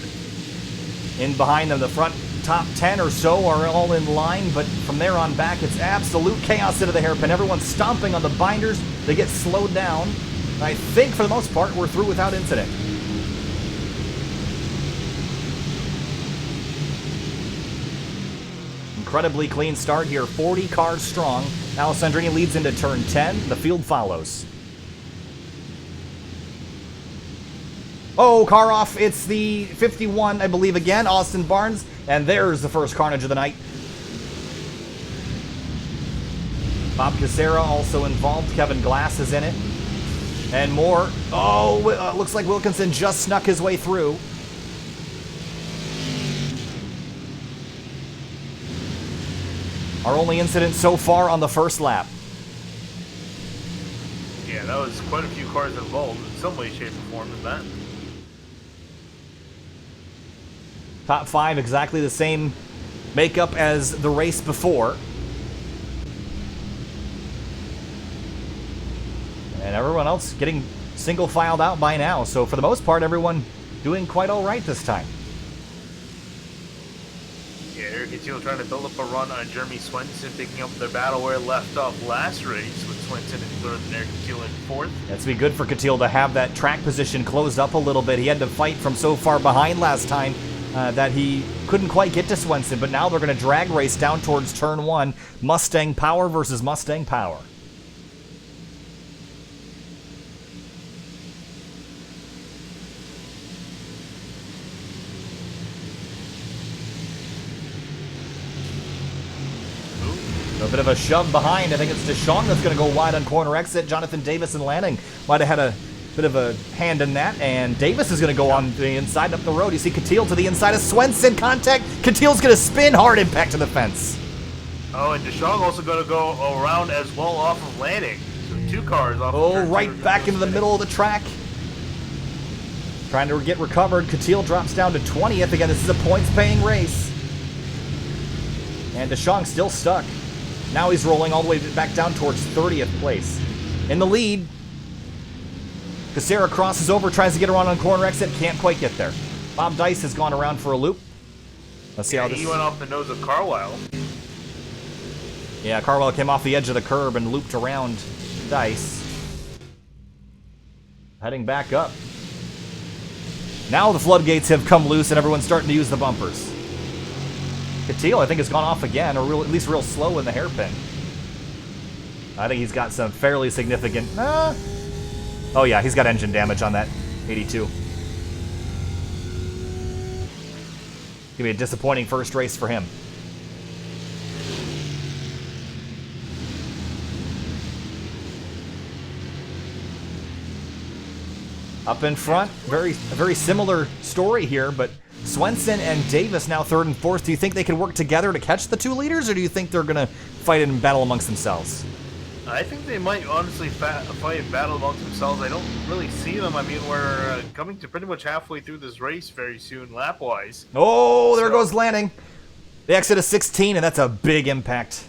In behind them, the front top 10 or so are all in line, but from there on back, it's absolute chaos into the hairpin. Everyone's stomping on the binders. They get slowed down. I think, for the most part, we're through without incident. Incredibly clean start here, 40 cars strong. Alessandrini leads into turn 10. The field follows. Oh, car off. It's the 51, I believe, again, Austin Barnes. And there's the first carnage of the night. Bob Casera also involved. Kevin Glass is in it. And more. Oh, looks like Wilkinson just snuck his way through. Our only incident so far on the first lap. Yeah, that was quite a few cars involved in some way, shape, or form in that. Top 5, exactly the same makeup as the race before. And everyone else getting single filed out by now. So for the most part, everyone doing quite all right this time. Yeah, Eric Catillo trying to build up a run on Jeremy Swenson, picking up their battle where it left off last race with Swenson in third and Eric Catillo in fourth. That's be good for Catillo to have that track position closed up a little bit. He had to fight from so far behind last time that he couldn't quite get to Swenson, but now they're going to drag race down towards turn 1. Mustang Power versus Mustang Power. A bit of a shove behind. I think it's Deshawn that's going to go wide on corner exit. Jonathan Davis and Lanning might have had a bit of a hand in that. And Davis is going to go on the inside up the road. You see Catillo to the inside of Swenson. Contact. Catillo's going to spin. Hard impact to the fence. Oh, and Deshawn also going to go around as well off of Lanning. So 2 cars off. Oh, right back into the middle of the track. Trying to get recovered. Catillo drops down to 20th. Again, this is a points-paying race. And Deshawn still stuck. Now he's rolling all the way back down towards 30th place. In the lead, Casera crosses over, tries to get around on corner exit, can't quite get there. Bob Dice has gone around for a loop. Let's see how this... He went off the nose of Carlisle. Yeah, Carlisle came off the edge of the curb and looped around Dice. Heading back up. Now the floodgates have come loose and everyone's starting to use the bumpers. Catillo, I think, has gone off again, or at least real slow in the hairpin. I think he's got some fairly significant... Oh yeah, he's got engine damage on that 82. Gonna be a disappointing first race for him. Up in front, a very similar story here, but Swenson and Davis now 3rd and 4th. Do you think they can work together to catch the 2 leaders, or do you think they're going to fight and battle amongst themselves? I think they might honestly fight and battle amongst themselves. I don't really see them. I mean, we're coming to pretty much halfway through this race very soon, lap-wise. Oh, there goes Lanning. The exit of 16, and that's a big impact.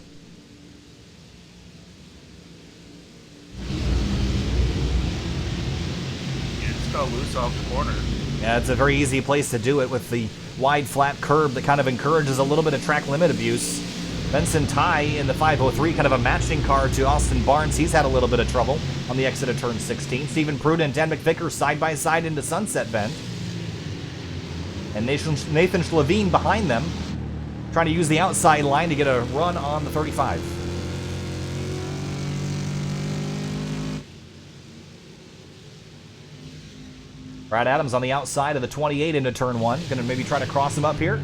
Yeah, just got loose off the corner. Yeah, it's a very easy place to do it with the wide, flat curb that kind of encourages a little bit of track limit abuse. Benson Ty in the 503, kind of a matching car to Austin Barnes. He's had a little bit of trouble on the exit of turn 16. Stephen Pruden and Dan McVicker side by side into Sunset Bend. And Nathan Schlevine behind them, trying to use the outside line to get a run on the 35. Brad Adams on the outside of the 28 into turn 1. Going to maybe try to cross him up here.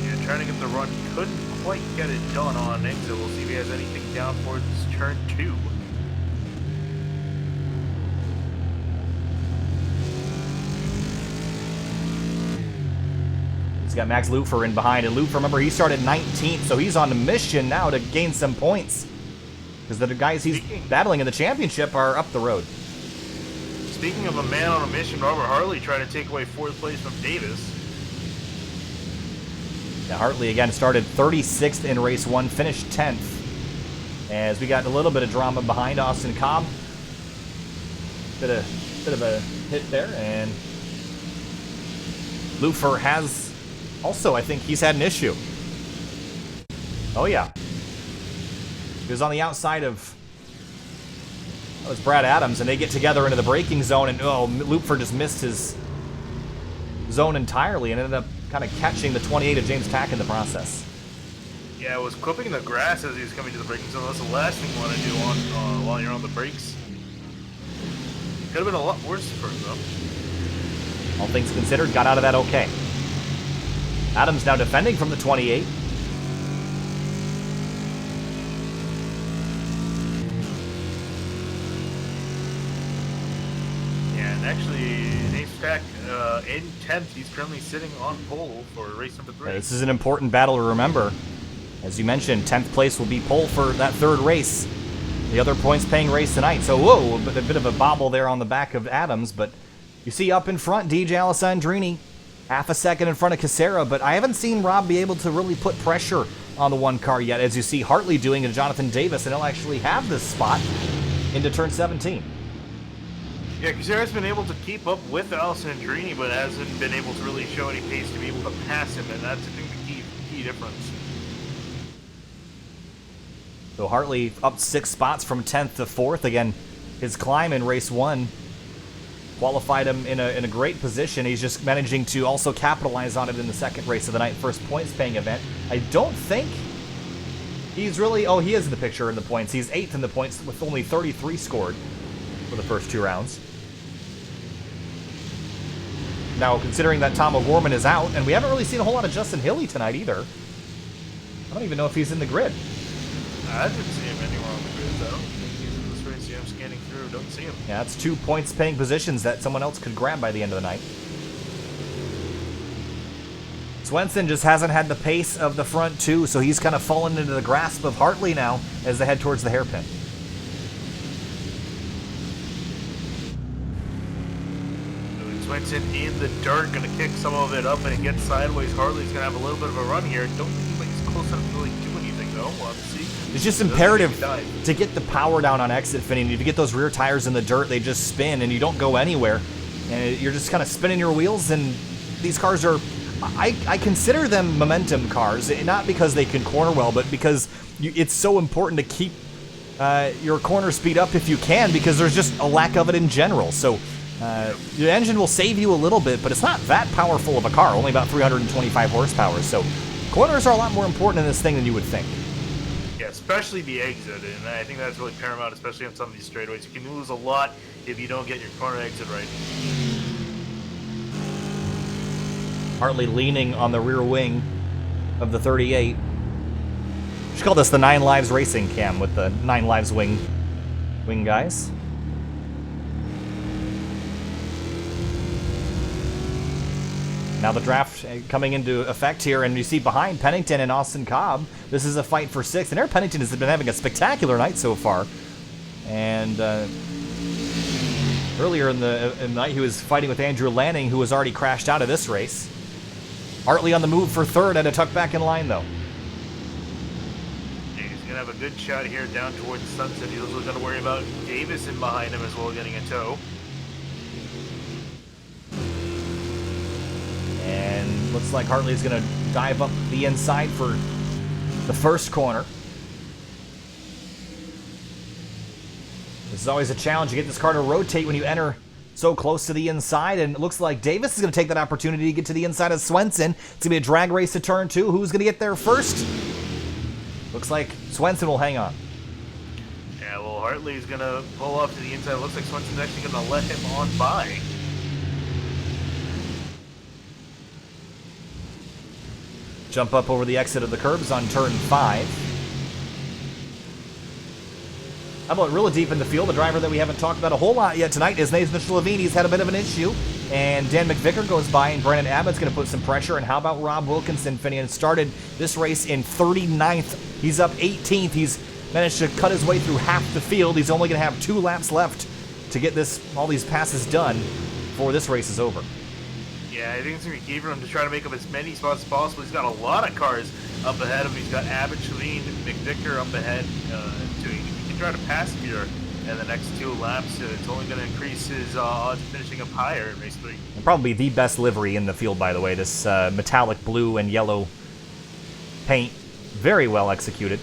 Yeah, trying to get the run. Couldn't quite get it done on exit. We'll see if he has anything down for this turn 2. He's got Max Lupfer in behind. And Lupfer, remember, he started 19th, so he's on a mission now to gain some points. Because the guys he's battling in the championship are up the road. Speaking of a man on a mission, Robert Hartley trying to take away 4th place from Davis. Yeah, Hartley again started 36th in race 1, finished 10th. As we got a little bit of drama behind Austin Cobb. Bit of a hit there, and Lupfer has also, I think he's had an issue. Oh yeah. He was on the outside of, that was Brad Adams, and they get together into the braking zone, and Lupfer just missed his zone entirely and ended up kind of catching the 28 of James Tack in the process. Yeah, it was clipping the grass as he was coming to the braking zone. That's the last thing you want to do while you're on the brakes. Could have been a lot worse for him, though. All things considered, got out of that okay. Adams now defending from the 28. Actually, James Stack in 10th. He's currently sitting on pole for race number 3. This is an important battle to remember. As you mentioned, 10th place will be pole for that 3rd race. The other points-paying race tonight. So, whoa, a bit of a bobble there on the back of Adams. But you see up in front, DJ Alessandrini, half a second in front of Casera. But I haven't seen Rob be able to really put pressure on the one car yet, as you see Hartley doing and Jonathan Davis. And he'll actually have this spot into turn 17. Yeah, Yeah, Casera's been able to keep up with Alessandrini, but hasn't been able to really show any pace to be able to pass him, and that's, I think, the key difference. So Hartley up 6 spots from 10th to 4th. Again, his climb in race 1 qualified him in a great position. He's just managing to also capitalize on it in the second race of the night, first points-paying event. I don't think he's really... Oh, he is in the picture in the points. He's 8th in the points with only 33 scored for the first 2 rounds. Now, considering that Tom O'Gorman is out, and we haven't really seen a whole lot of Justin Hilly tonight either. I don't even know if he's in the grid. I didn't see him anywhere on the grid, though. He's in this race. I'm scanning through. Don't see him. Yeah, that's 2 points-paying positions that someone else could grab by the end of the night. Swenson just hasn't had the pace of the front 2, so he's kind of fallen into the grasp of Hartley now as they head towards the hairpin. Swenson in the dirt, going to kick some of it up, and it gets sideways. Hartley's going to have a little bit of a run here. Don't think he's close enough to really do anything, though. We'll have to see. It's just imperative to get the power down on exit finning. If you get those rear tires in the dirt, they just spin, and you don't go anywhere. And you're just kind of spinning your wheels, and these cars are... I consider them momentum cars, not because they can corner well, but because it's so important to keep your corner speed up if you can, because there's just a lack of it in general. So the engine will save you a little bit, but it's not that powerful of a car, only about 325 horsepower. So corners are a lot more important in this thing than you would think. Yeah, especially the exit, and I think that's really paramount, especially on some of these straightaways. You can lose a lot if you don't get your corner exit right. Hartley leaning on the rear wing of the 38. We should call this the 9 Lives Racing cam with the 9 Lives wing guys. Now the draft coming into effect here, and you see behind Pennington and Austin Cobb, this is a fight for 6th, and Eric Pennington has been having a spectacular night so far. And earlier in the night, he was fighting with Andrew Lanning, who was already crashed out of this race. Hartley on the move for 3rd, and a tuck back in line, though. He's going to have a good shot here down towards Sunset. He's also going to worry about Davison behind him as well, getting a tow. And looks like Hartley's going to dive up the inside for the first corner. This is always a challenge. You get this car to rotate when you enter so close to the inside, and it looks like Davis is going to take that opportunity to get to the inside of Swenson. It's going to be a drag race to turn 2. Who's going to get there first? Looks like Swenson will hang on. Yeah, well, Hartley's going to pull off to the inside. Looks like Swenson's actually going to let him on by. Jump up over the exit of the curbs on turn 5. How about really deep in the field? The driver that we haven't talked about a whole lot yet tonight is Nathan Schlavine. He's had a bit of an issue. And Dan McVicker goes by, and Brandon Abbott's going to put some pressure. And how about Rob Wilkinson? Finian started this race in 39th. He's up 18th. He's managed to cut his way through half the field. He's only going to have 2 laps left to get all these passes done before this race is over. Yeah, I think it's going to be key for him to try to make up as many spots as possible. He's got a lot of cars up ahead of him. He's got Abbott, Schlavine, McVicker up ahead. He can try to pass him here in the next 2 laps. It's only going to increase his odds of finishing up higher in race 3. And probably the best livery in the field, by the way. This metallic blue and yellow paint. Very well executed.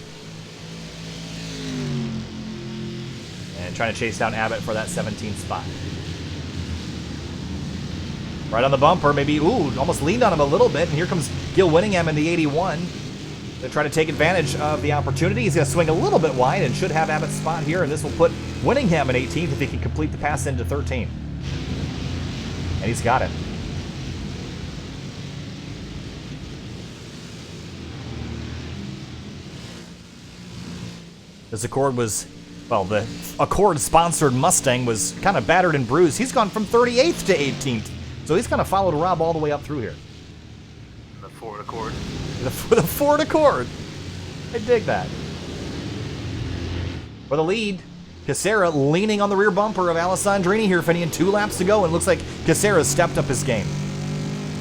And trying to chase down Abbott for that 17th spot. Right on the bumper, maybe, almost leaned on him a little bit, and here comes Gil Winningham in the 81 to try to take advantage of the opportunity. He's going to swing a little bit wide and should have Abbott's spot here, and this will put Winningham in 18th if he can complete the pass into 13. And he's got it. This Accord was, well, the Accord-sponsored Mustang was kind of battered and bruised. He's gone from 38th to 18th. So he's kind of followed Rob all the way up through here. The Ford Accord. The Ford Accord. I dig that. For the lead, Casera leaning on the rear bumper of Alessandrini here, Finian. 2 laps to go, and looks like Casera's stepped up his game.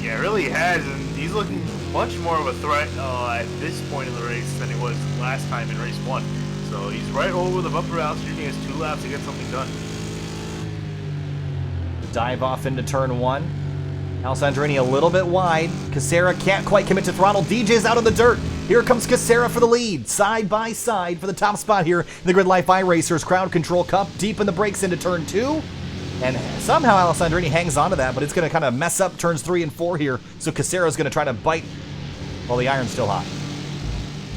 Yeah, really has, and he's looking much more of a threat at this point in the race than he was last time in race 1. So he's right over the bumper of Alessandrini. He has 2 laps to get something done. dive off into turn 1. Alessandrini a little bit wide. Casera can't quite commit to throttle. DJ's out of the dirt. Here comes Casera for the lead. Side by side for the top spot here in the Grid Life iRacers Crowd Control Cup. Deep in the brakes into turn 2. And somehow Alessandrini hangs on to that, but it's going to kind of mess up turns 3 and 4 here. So Casera's going to try to bite while the iron's still hot.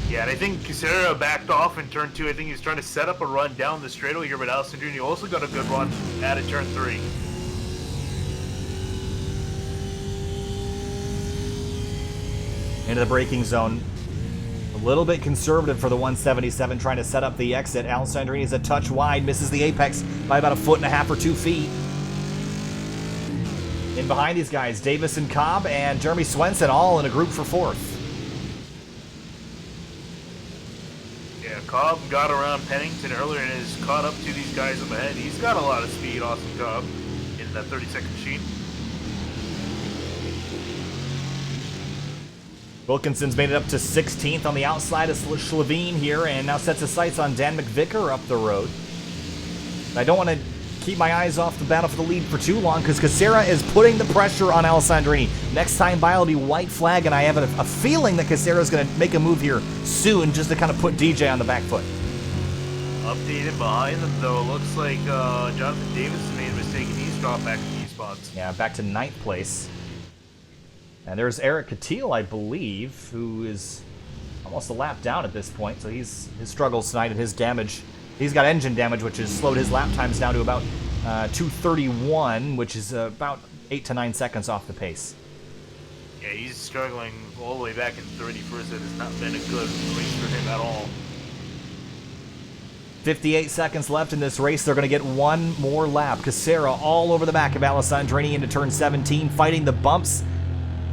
Yeah, and I think Casera backed off in turn 2. I think he's trying to set up a run down the straightaway here, but Alessandrini also got a good run out of turn 3. Into the braking zone. A little bit conservative for the 177, trying to set up the exit. Alessandrini is a touch wide, misses the apex by about 1.5 feet or 2 feet. In behind these guys, Davis and Cobb and Jeremy Swenson all in a group for 4th. Yeah, Cobb got around Pennington earlier and has caught up to these guys up ahead. He's got a lot of speed, Austin Cobb, in that 30-second machine. Wilkinson's made it up to 16th on the outside of Schlavine here, and now sets his sights on Dan McVicker up the road. I don't want to keep my eyes off the battle for the lead for too long, because Casera is putting the pressure on Alessandrini. Next time by will be white flag, and I have a feeling that Casera is going to make a move here soon, just to kind of put DJ on the back foot. Updated behind them, though. It looks like Jonathan Davis has made a mistake, and he's dropped back to these spots. Yeah, back to 9th place. And there's Eric Catil, I believe, who is almost a lap down at this point. So his struggles tonight and his damage. He's got engine damage, which has slowed his lap times down to about 2:31, which is about 8 to 9 seconds off the pace. Yeah, he's struggling all the way back in 31st. It has not been a good race for him at all. 58 seconds left in this race. They're going to get one more lap. Casera all over the back of Alessandrini into turn 17, fighting the bumps.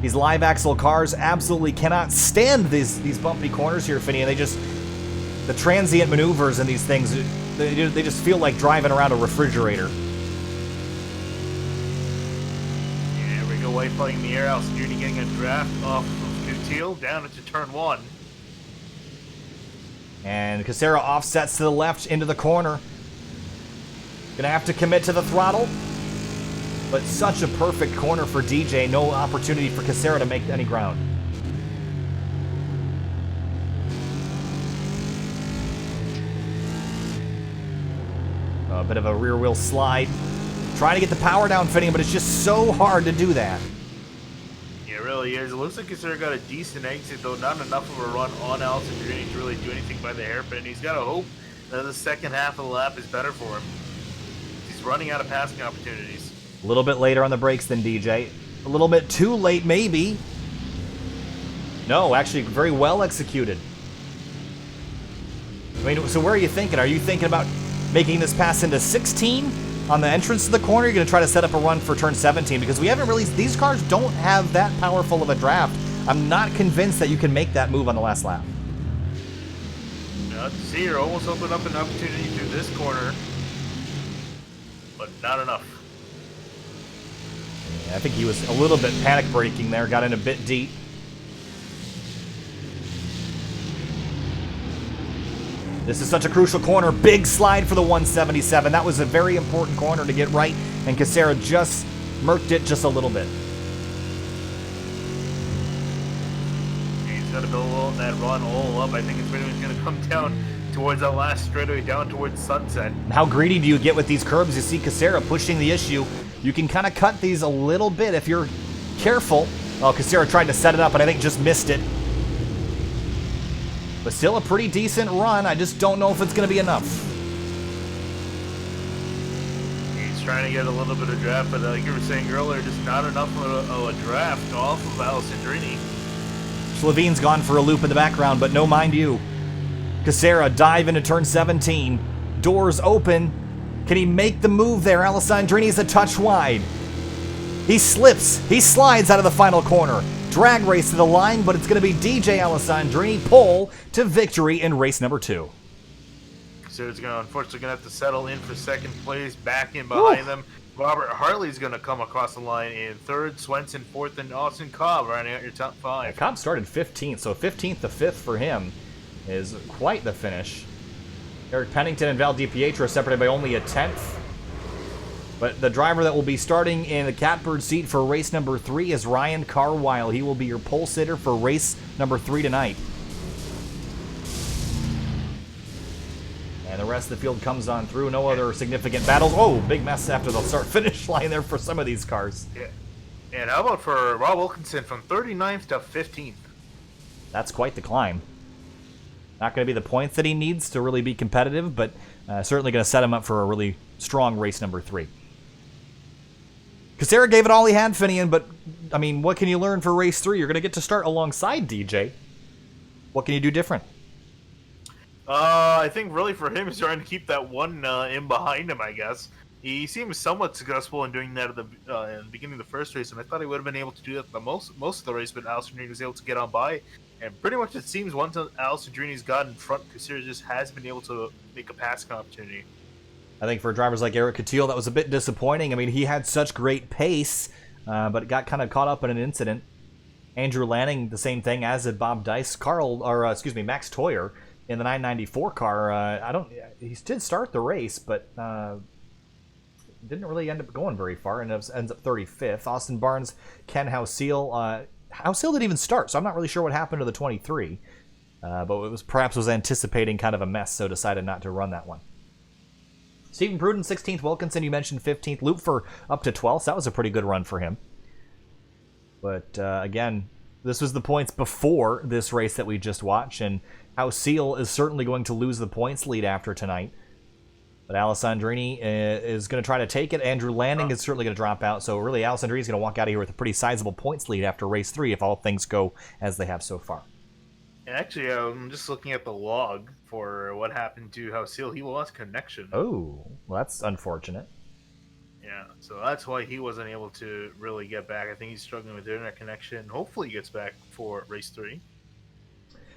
These live axle cars absolutely cannot stand these bumpy corners here, Finney. And the transient maneuvers in these things, they just feel like driving around a refrigerator. Yeah, there we go, white flagging the air. Alessandrini getting a draft off of Catil down into turn 1. And Casera offsets to the left into the corner. Gonna have to commit to the throttle. But such a perfect corner for DJ. No opportunity for Casera to make any ground. A bit of a rear wheel slide. Trying to get the power down, Finney, but it's just so hard to do that. Yeah, it really is. It looks like Casera got a decent exit, though not enough of a run on Alessandrini to really do anything by the hairpin. He's got to hope that the second half of the lap is better for him. He's running out of passing opportunities. A little bit later on the brakes than DJ. A little bit too late, maybe. No, actually very well executed. I mean, so where are you thinking? Are you thinking about making this pass into 16 on the entrance to the corner? You're going to try to set up a run for turn 17, because we haven't really, these cars don't have that powerful of a draft. I'm not convinced that you can make that move on the last lap. Now, Sear almost opened up an opportunity through this corner, but not enough. I think he was a little bit panic braking there, got in a bit deep. This is such a crucial corner. Big slide for the 177. That was a very important corner to get right, and Casera just murked it just a little bit. He's got to build that run all up. I think it's pretty much going to come down towards that last straightaway, down towards Sunset. How greedy do you get with these curbs? You see Casera pushing the issue. You can kind of cut these a little bit if you're careful. Oh, Casera tried to set it up, and I think just missed it. But still a pretty decent run. I just don't know if it's going to be enough. He's trying to get a little bit of draft, but like you were saying earlier, just not enough of a draft off of Alessandrini. Schlavine's gone for a loop in the background, but no, mind you. Casera dive into turn 17. Doors open. Can he make the move there? Alessandrini's a touch wide. He slips. He slides out of the final corner. Drag race to the line, but it's going to be DJ Alessandrini pole to victory in race number 2. Casera's unfortunately going to have to settle in for second place, back in behind them. Robert Hartley's going to come across the line in third, Swenson fourth, and Austin Cobb rounding out your top 5. Yeah, Cobb started 15th, so 15th to 5th for him is quite the finish. Eric Pennington and Val DiPietro are separated by only a 10th. But the driver that will be starting in the catbird seat for race number 3 is Ryan Carwile. He will be your pole sitter for race number 3 tonight. And the rest of the field comes on through. No other significant battles. Oh, big mess after the start-finish line there for some of these cars. Yeah. And how about for Rob Wilkinson from 39th to 15th? That's quite the climb. Not going to be the points that he needs to really be competitive, but certainly going to set him up for a really strong race number 3. Casera gave it all he had, Finian, but, I mean, what can you learn for race 3? You're going to get to start alongside DJ. What can you do different? I think really for him, he's trying to keep that one in behind him, I guess. He seems somewhat successful in doing that at the beginning of the first race, and I thought he would have been able to do that the most of the race, but Alessandrini was able to get on by. And pretty much it seems once Alessandrini's got in front, Casera just has been able to make a passing opportunity. I think for drivers like Eric Cotillo, that was a bit disappointing. I mean, he had such great pace, but it got kind of caught up in an incident. Andrew Lanning, the same thing, as did Bob Dice. Max Toyer in the 994 car. He did start the race, but didn't really end up going very far, and ends up 35th. Austin Barnes, Ken Hauseal. Hauseal didn't even start, so I'm not really sure what happened to the 23. But it was anticipating kind of a mess, so decided not to run that one. Stephen Pruden, 16th. Wilkinson, you mentioned 15th. Lupfer up to 12th. So that was a pretty good run for him. But again, this was the points before this race that we just watched, and Hauseal is certainly going to lose the points lead after tonight. But Alessandrini is going to try to take it. Andrew Lanning is certainly going to drop out. So really, Alessandrini is going to walk out of here with a pretty sizable points lead after race 3 if all things go as they have so far. Actually, I'm just looking at the log for what happened to Hauseal. He lost connection. Oh, well, that's unfortunate. Yeah, so that's why he wasn't able to really get back. I think he's struggling with internet connection. Hopefully he gets back for race 3.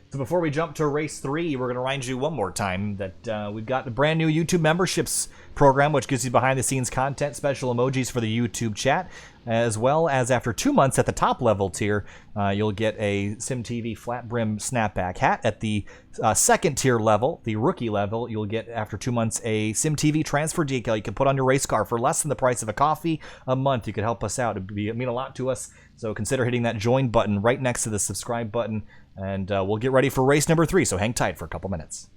So before we jump to race 3, we're going to remind you one more time that we've got the brand new YouTube memberships program, which gives you behind-the-scenes content, special emojis for the YouTube chat, as well as after 2 months at the top level tier, you'll get a SimTV flat brim snapback hat. At the second tier level, the rookie level, you'll get after 2 months a SimTV transfer decal you can put on your race car for less than the price of a coffee a month. You could help us out. It'd mean a lot to us. So consider hitting that join button right next to the subscribe button, and we'll get ready for race number 3. So hang tight for a couple minutes.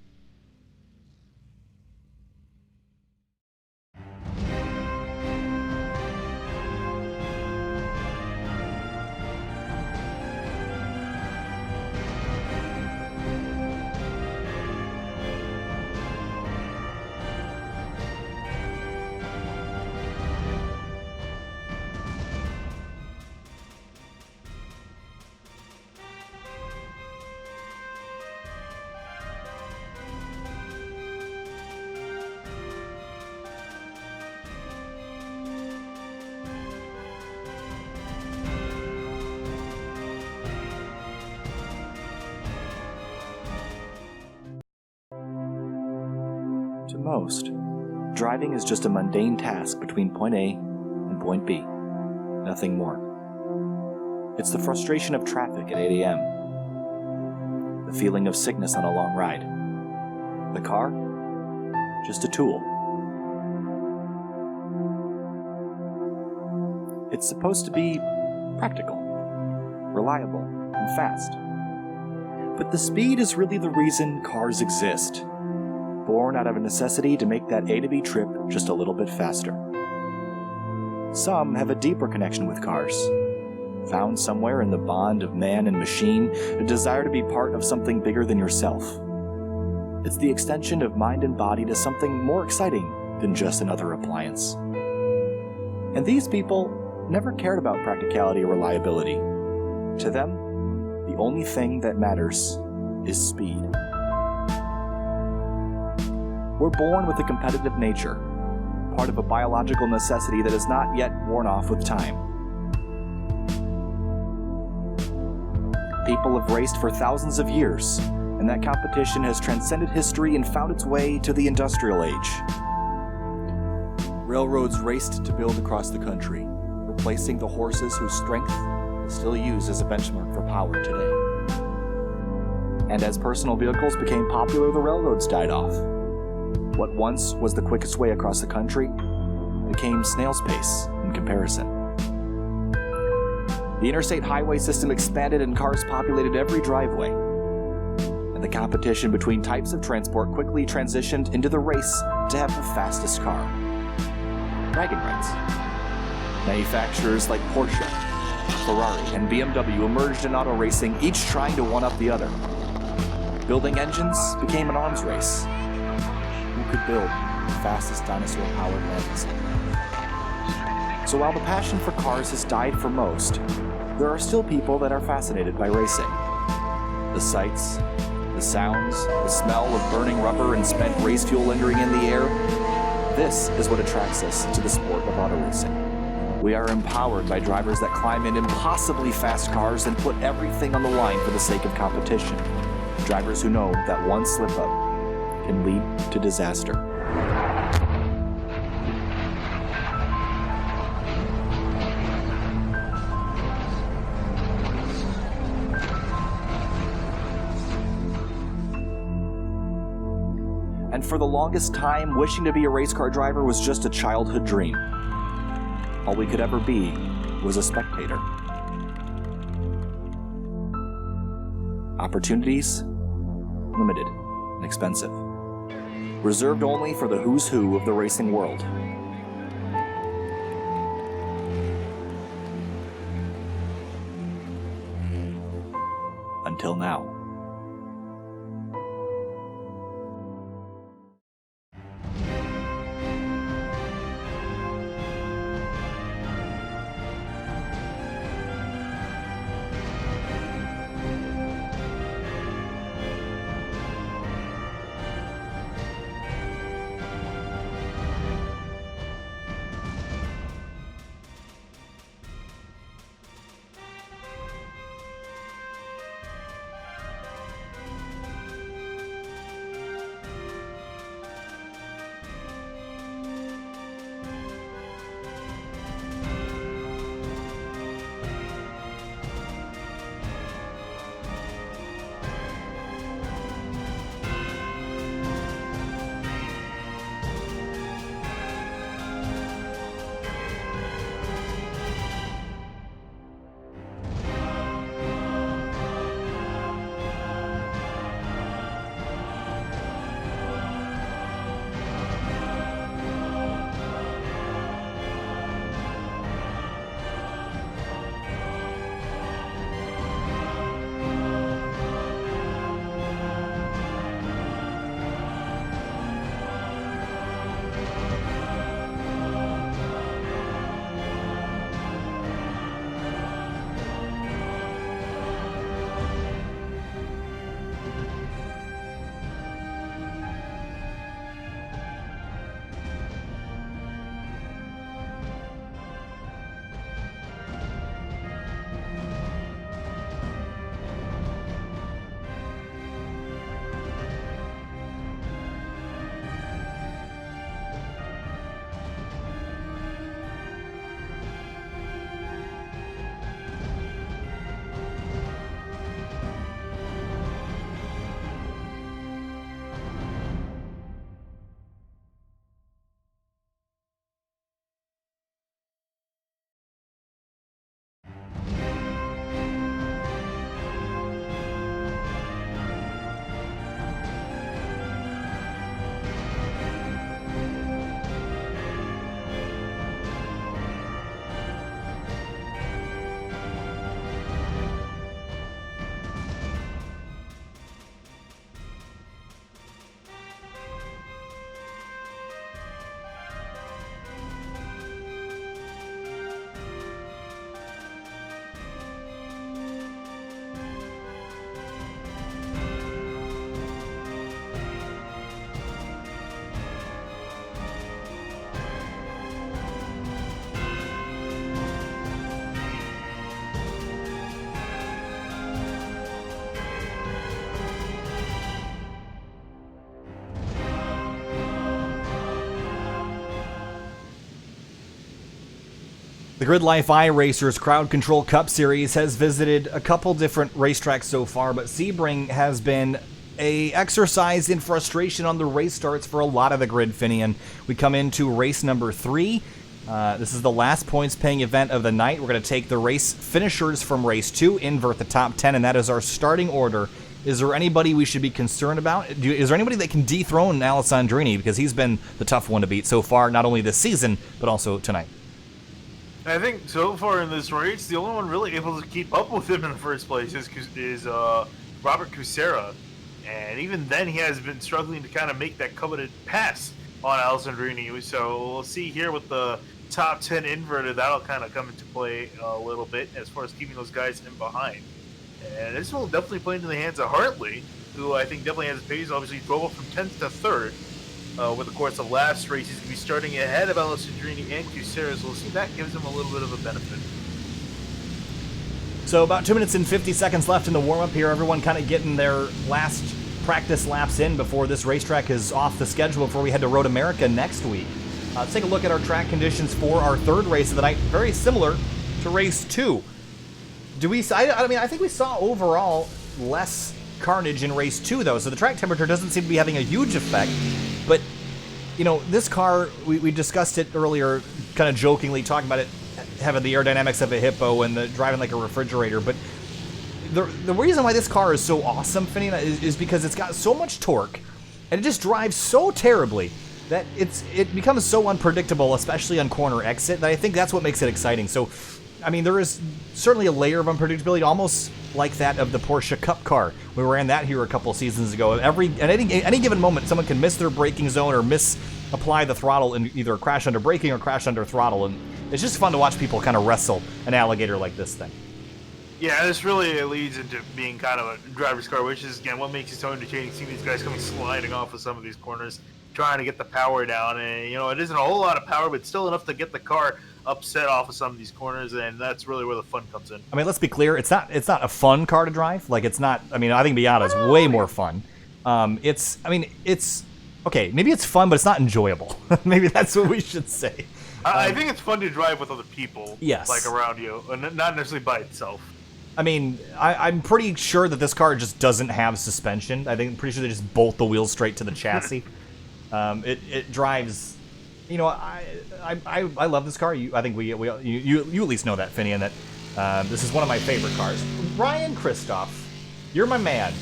To most, driving is just a mundane task between point A and point B. Nothing more. It's the frustration of traffic at 8 a.m. The feeling of sickness on a long ride. The car? Just a tool. It's supposed to be practical, reliable, and fast. But the speed is really the reason cars exist. Born out of a necessity to make that A to B trip just a little bit faster. Some have a deeper connection with cars, found somewhere in the bond of man and machine, a desire to be part of something bigger than yourself. It's the extension of mind and body to something more exciting than just another appliance. And these people never cared about practicality or reliability. To them, the only thing that matters is speed. We're born with a competitive nature, part of a biological necessity that is not yet worn off with time. People have raced for thousands of years, and that competition has transcended history and found its way to the industrial age. Railroads raced to build across the country, replacing the horses whose strength is still used as a benchmark for power today. And as personal vehicles became popular, the railroads died off. What once was the quickest way across the country became snail's pace in comparison. The interstate highway system expanded and cars populated every driveway. And the competition between types of transport quickly transitioned into the race to have the fastest car. Bragging rights. Manufacturers like Porsche, Ferrari, and BMW emerged in auto racing, each trying to one-up the other. Building engines became an arms race. Who could build the fastest dinosaur-powered lens? So while the passion for cars has died for most, there are still people that are fascinated by racing. The sights, the sounds, the smell of burning rubber and spent race fuel lingering in the air, this is what attracts us to the sport of auto racing. We are empowered by drivers that climb in impossibly fast cars and put everything on the line for the sake of competition. Drivers who know that one slip-up can lead to disaster. And for the longest time, wishing to be a race car driver was just a childhood dream. All we could ever be was a spectator. Opportunities? Limited and expensive. Reserved only for the who's who of the racing world. Until now. The Grid Life iRacers Crowd Control Cup Series has visited a couple different racetracks so far, but Sebring has been a exercise in frustration on the race starts for a lot of the grid, Finian. We come into race number 3. This is the last points-paying event of the night. We're going to take the race finishers from race 2, invert the top 10, and that is our starting order. Is there anybody we should be concerned about? Is there anybody that can dethrone Alessandrini? Because he's been the tough one to beat so far, not only this season, but also tonight. I think so far in this race, the only one really able to keep up with him in the first place is Robert Kucera. And even then, he has been struggling to kind of make that coveted pass on Alessandrini. So we'll see here with the top 10 inverted, that'll kind of come into play a little bit as far as keeping those guys in behind. And this will definitely play into the hands of Hartley, who I think definitely has a pace. Obviously, drove up from 10th to 3rd over the course of last race. He's going to be starting ahead of Alessandrini and Kucera, so we'll see that gives him a little bit of a benefit. So about 2 minutes and 50 seconds left in the warm-up here. Everyone kind of getting their last practice laps in before this racetrack is off the schedule before we head to Road America next week. Let's take a look at our track conditions for our third race of the night. Very similar to race 2. I think we saw overall less carnage in race 2, though, so the track temperature doesn't seem to be having a huge effect. But, you know, this car, we discussed it earlier, kind of jokingly, talking about it having the aerodynamics of a hippo and the driving like a refrigerator, but the reason why this car is so awesome, Finian, is because it's got so much torque, and it just drives so terribly that it becomes so unpredictable, especially on corner exit, that I think that's what makes it exciting. So, I mean, there is certainly a layer of unpredictability, almost like that of the Porsche Cup car. We ran that here a couple seasons ago. At any given moment, someone can miss their braking zone or misapply the throttle and either crash under braking or crash under throttle, and it's just fun to watch people kind of wrestle an alligator like this thing. Yeah, this really leads into being kind of a driver's car, which is, again, what makes it so entertaining, seeing these guys coming sliding off of some of these corners, trying to get the power down. And, you know, it isn't a whole lot of power, but still enough to get the car upset off of some of these corners, and that's really where the fun comes in. I mean, let's be clear, it's not a fun car to drive. Like, it's not, I mean, I think Miata's way more fun. It's okay, maybe it's fun, but it's not enjoyable. Maybe that's what we should say. I think it's fun to drive with other people, yes, like around you, and not necessarily by itself. I mean, I'm pretty sure that this car just doesn't have suspension. I'm pretty sure they just bolt the wheels straight to the chassis. It drives, you know, I love this car. I think you at least know that, Finian, that this is one of my favorite cars. Ryan Christoph, you're my man.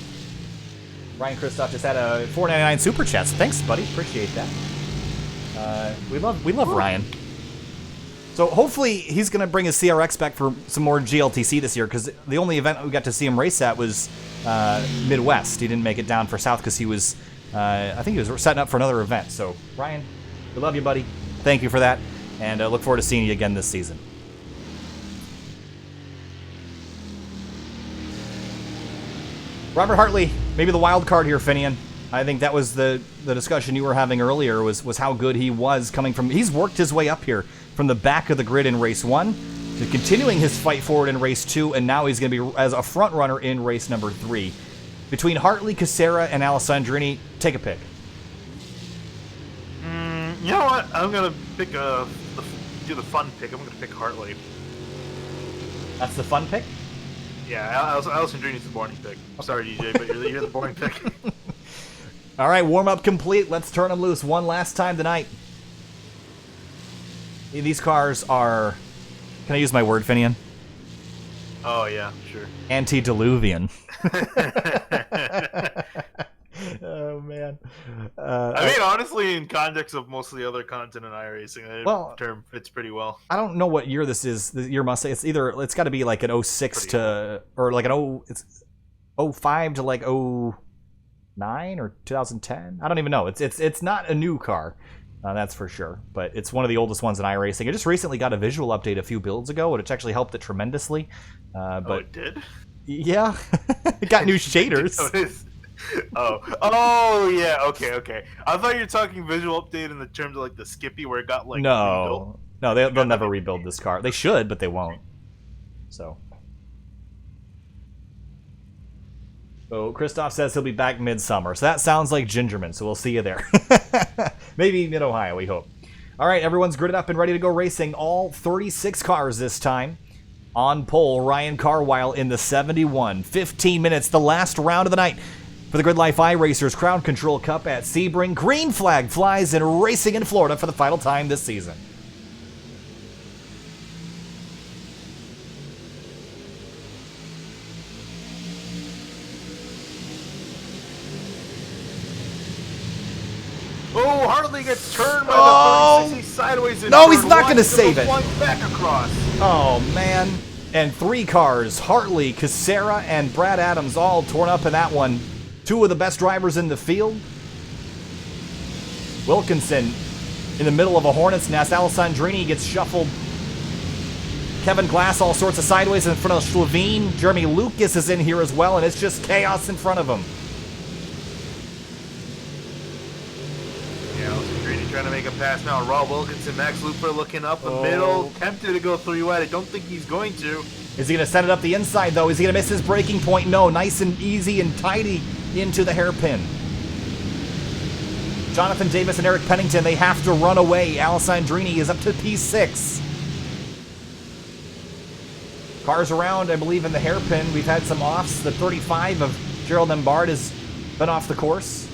Ryan Christoph just had a $4.99 super chat. So thanks, buddy. Appreciate that. We love Ryan. So hopefully he's going to bring his CRX back for some more GLTC this year, because the only event we got to see him race at was Midwest. He didn't make it down for South because he was, I think he was setting up for another event. So Ryan, we love you, buddy. Thank you for that, and look forward to seeing you again this season. Robert Hartley, maybe the wild card here, Finian. I think that was the discussion you were having earlier, was how good he was coming from. He's worked his way up here from the back of the grid in race 1 to continuing his fight forward in race 2, and now he's going to be as a front runner in race number 3. Between Hartley, Kucera, and Alessandrini, take a pick. You know what? I'm going to pick do the fun pick. I'm going to pick Hartley. That's the fun pick? Yeah, Alessandrini's the boring pick. I'm sorry, DJ, but you're the boring pick. All right, warm-up complete. Let's turn them loose one last time tonight. These cars are... Can I use my word, Finian? Oh, yeah, sure. Antediluvian. Oh, man. I mean, honestly, in context of most of the other content in iRacing, the term fits pretty well. I don't know what year this is. The year must say it's got to be like an 06 to... Or like it's 05 to like 09 or 2010. I don't even know. It's not a new car. That's for sure, but it's one of the oldest ones in iRacing. It just recently got a visual update a few builds ago, which actually helped it tremendously. But it did? Yeah. It got new shaders. Oh, yeah, okay. I thought you were talking visual update in the terms of like the Skippy, where it got like rebuilt. No, they'll never rebuild this car. They should, but they won't. So Christoph says he'll be back midsummer. So that sounds like Gingerman, so we'll see you there. Maybe mid-Ohio, we hope. All right, everyone's gridded up and ready to go racing. All 36 cars this time. On pole, Ryan Carwile in the 71. 15 minutes, the last round of the night for the Grid Life iRacers Crowd Control Cup at Sebring. Green flag flies and racing in Florida for the final time this season. Hartley gets turned by Oh! the 36 sideways. In No, he's turn not one, gonna save it. flying back across. Oh, man. And 3 cars, Hartley, Casera, and Brad Adams, all torn up in that one. 2 of the best drivers in the field. Wilkinson in the middle of a hornet's nest. Alessandrini gets shuffled. Kevin Glass all sorts of sideways in front of Schlavine. Jeremy Lucas is in here as well, and it's just chaos in front of him. Yeah, Alessandrini trying to make a pass now. Rob Wilkinson, Max Luper looking up the middle. Tempted to go 3 wide. I don't think he's going to. Is he going to send it up the inside, though? Is he going to miss his breaking point? No, nice and easy and tidy into the hairpin. Jonathan Davis and Eric Pennington, they have to run away. Alessandrini is up to P6. Cars around, I believe, in the hairpin. We've had some offs. The 35 of Gerald Embard has been off the course.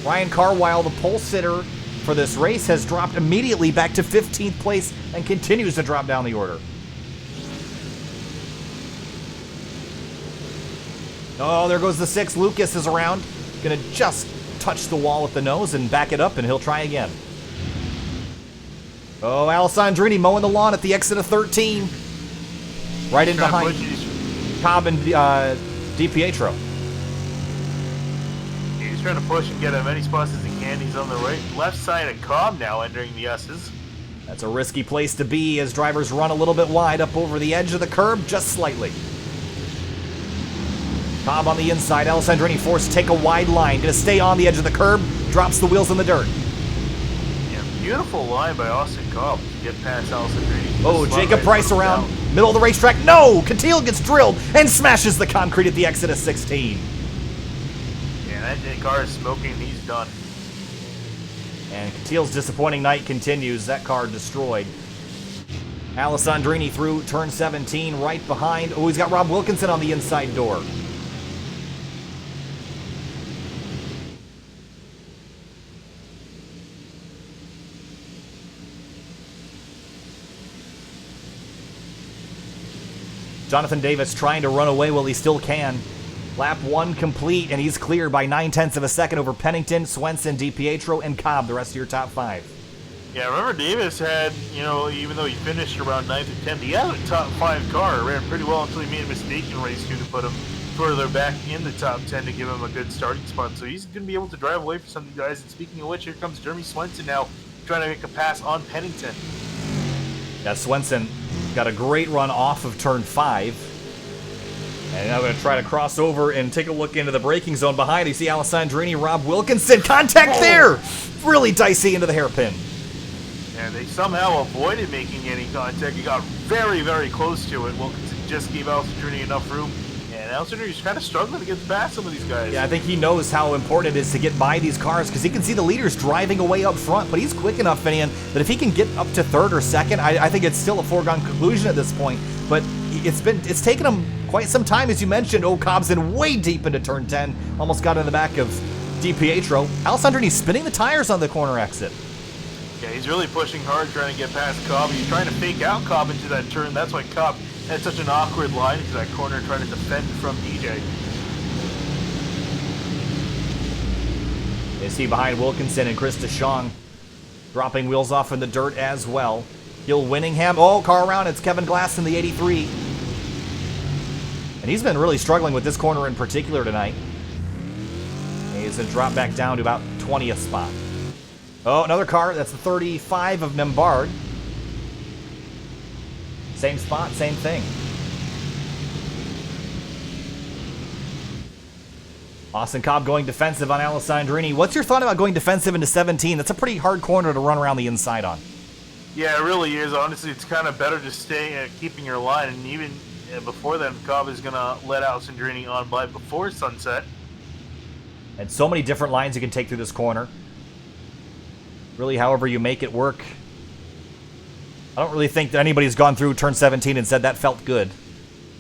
Ryan Carwile, the pole sitter for this race, has dropped immediately back to 15th place and continues to drop down the order. Oh, there goes the 6. Lucas is around. Gonna just touch the wall with the nose and back it up, and he'll try again. Oh, Alessandrini mowing the lawn at the exit of 13. Right in behind Cobb and DiPietro. He's trying to push and get as many spots as he can. He's on the left side of Cobb now, entering the S's. That's a risky place to be as drivers run a little bit wide up over the edge of the curb, just slightly. Cobb on the inside. Alessandrini forced to take a wide line. Gonna stay on the edge of the curb. Drops the wheels in the dirt. Yeah, beautiful line by Austin Cobb to get past Alessandrini. Oh, Jacob Price around. Middle of the racetrack. No! Catil gets drilled and smashes the concrete at the exit of 16. Yeah, that car is smoking. He's done. And Catil's disappointing night continues. That car destroyed. Alessandrini through turn 17, right behind. Oh, he's got Rob Wilkinson on the inside door. Jonathan Davis trying to run away while he still can. Lap 1 complete, and he's clear by 9/10 of a second over Pennington, Swenson, DiPietro, and Cobb, the rest of your top 5. Yeah, remember Davis had, even though he finished around 9th and 10th, he had a top 5 car. Ran pretty well until he made a mistake in race 2 to put him further back in the top 10 to give him a good starting spot. So he's going to be able to drive away from some of the guys. And speaking of which, here comes Jeremy Swenson now trying to make a pass on Pennington. Yeah, Swenson got a great run off of turn 5. And now going to try to cross over and take a look into the braking zone behind. You see Alessandrini, Rob Wilkinson. Contact there! Really dicey into the hairpin. And they somehow avoided making any contact. He got very, very close to it. Wilkinson just gave Alessandrini enough room. And Alessandrini's kind of struggling to get past some of these guys. Yeah, I think he knows how important it is to get by these cars because he can see the leaders driving away up front. But he's quick enough, Finian, that if he can get up to 3rd or 2nd, I think it's still a foregone conclusion at this point. But it's taken him quite some time, as you mentioned. Oh, Cobb's in way deep into turn 10. Almost got in the back of DiPietro. Alessandrini's spinning the tires on the corner exit. Yeah, he's really pushing hard, trying to get past Cobb. He's trying to fake out Cobb into that turn. That's why Cobb had such an awkward line into that corner, trying to defend from DJ. You see behind Wilkinson and Chris DeShong dropping wheels off in the dirt as well. Gil Winningham. Oh, car around. It's Kevin Glass in the 83. And he's been really struggling with this corner in particular tonight. He's going to drop back down to about 20th spot. Oh, another car. That's the 35 of Nembard. Same spot, same thing. Austin Cobb going defensive on Alessandrini. What's your thought about going defensive into 17? That's a pretty hard corner to run around the inside on. Yeah, it really is. Honestly, it's kind of better to stay keeping your line. And even before then, Cobb is going to let Alessandrini on by before sunset. And so many different lines you can take through this corner. Really, however you make it work. I don't really think that anybody's gone through turn 17 and said that felt good.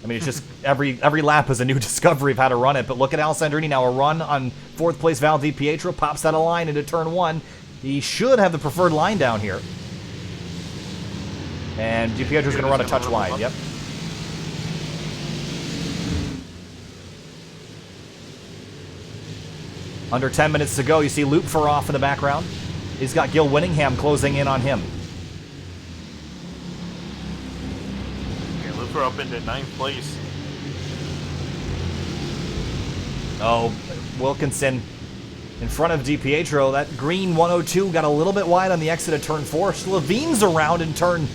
I mean, it's just every lap is a new discovery of how to run it. But look at Alessandrini now, a run on 4th place Val DiPietro, pops out a line into turn 1. He should have the preferred line down here. And DiPietro's going to run a touch wide, yep. Under 10 minutes to go, you see Loop for off in the background. He's got Gil Winningham closing in on him. Okay, Looper up into 9th place. Oh, Wilkinson in front of DiPietro. That green 102 got a little bit wide on the exit of turn 4. Levine's around in turn,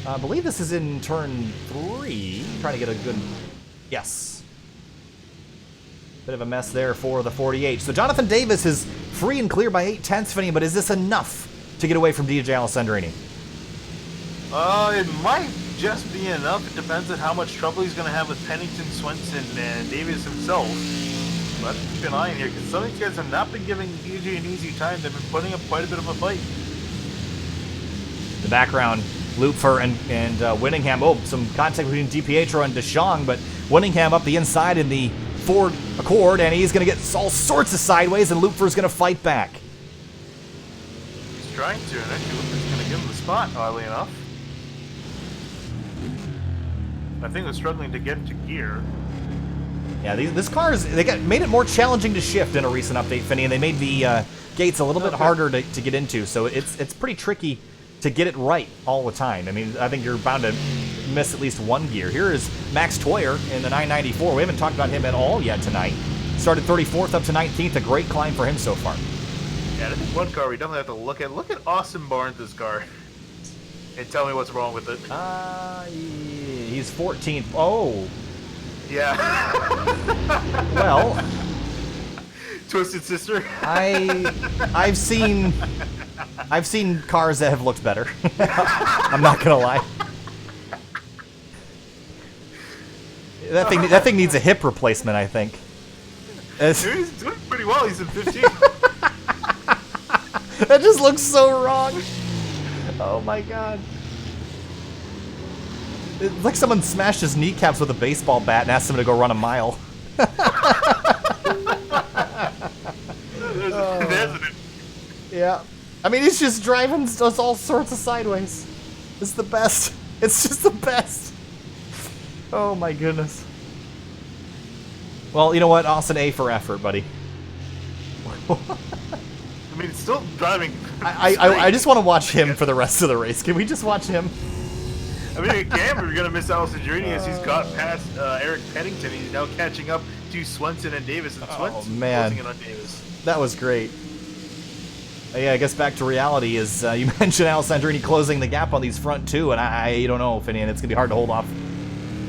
I believe this is in turn 3. Trying to get a good, yes. Bit of a mess there for the 48. So Jonathan Davis is free and clear by 8/10, Finney, but is this enough to get away from DJ Alessandrini? It might just be enough. It depends on how much trouble he's going to have with Pennington, Swenson, and Davis himself. Let's keep an eye on here, because some of these guys have not been giving DJ an easy time. They've been putting up quite a bit of a fight. The background, Lupfer and Winningham. Oh, some contact between DiPietro and DeShong, but Winningham up the inside in the Ford Accord, and he's going to get all sorts of sideways, and Lupfer's going to fight back. He's trying to, and actually Lupfer's going to give him the spot, oddly enough. I think they're struggling to get to gear. Yeah, this car made it more challenging to shift in a recent update, Finney, and they made the gates a little bit harder to get into, so it's pretty tricky to get it right all the time. I mean, I think you're bound to miss at least one gear. Here is Max Toyer in the 994. We haven't talked about him at all yet tonight. Started 34th up to 19th, a great climb for him so far. Yeah, I think one car we definitely have to look at. Look at Austin Barnes' car. And tell me what's wrong with it. He's 14th. Oh. Yeah. Well, Twisted Sister. I've seen cars that have looked better. I'm not gonna lie. That thing needs a hip replacement, I think. He's doing pretty well. He's in 15th. That just looks so wrong. Oh my god. It's like someone smashed his kneecaps with a baseball bat and asked him to go run a mile. Yeah. I mean, he's just driving us all sorts of sideways. It's the best. It's just the best. Oh my goodness. Well, you know what? Austin, A for effort, buddy. I mean, it's still driving. I just want to watch him for the rest of the race. Can we just watch him? I mean, it can, but we're going to miss Alessandrini as he's got past Eric Pennington. He's now catching up to Swenson and Davis. And Swenson's closing in on Davis. That was great. Yeah, I guess back to reality is you mentioned Alessandrini closing the gap on these front two, and I don't know, Finian, it's going to be hard to hold off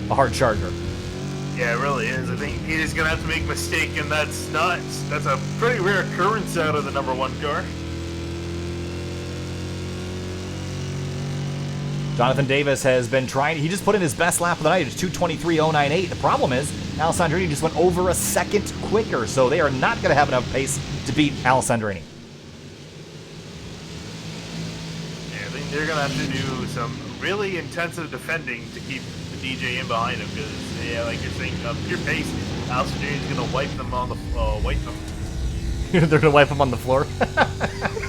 a hard charger. Yeah, it really is. I think he's going to have to make a mistake, and that's a pretty rare occurrence out of the number 1 car. Jonathan Davis has been trying. He just put in his best lap of the night. It's 2:23.098. The problem is Alessandrini just went over a second quicker, so they are not going to have enough pace to beat Alessandrini. Yeah, I think they're going to have to do some really intensive defending to keep the DJ in behind him, because, yeah, like you're saying, pure pace, Alessandrini is going to wipe them on the They're going to wipe them on the floor?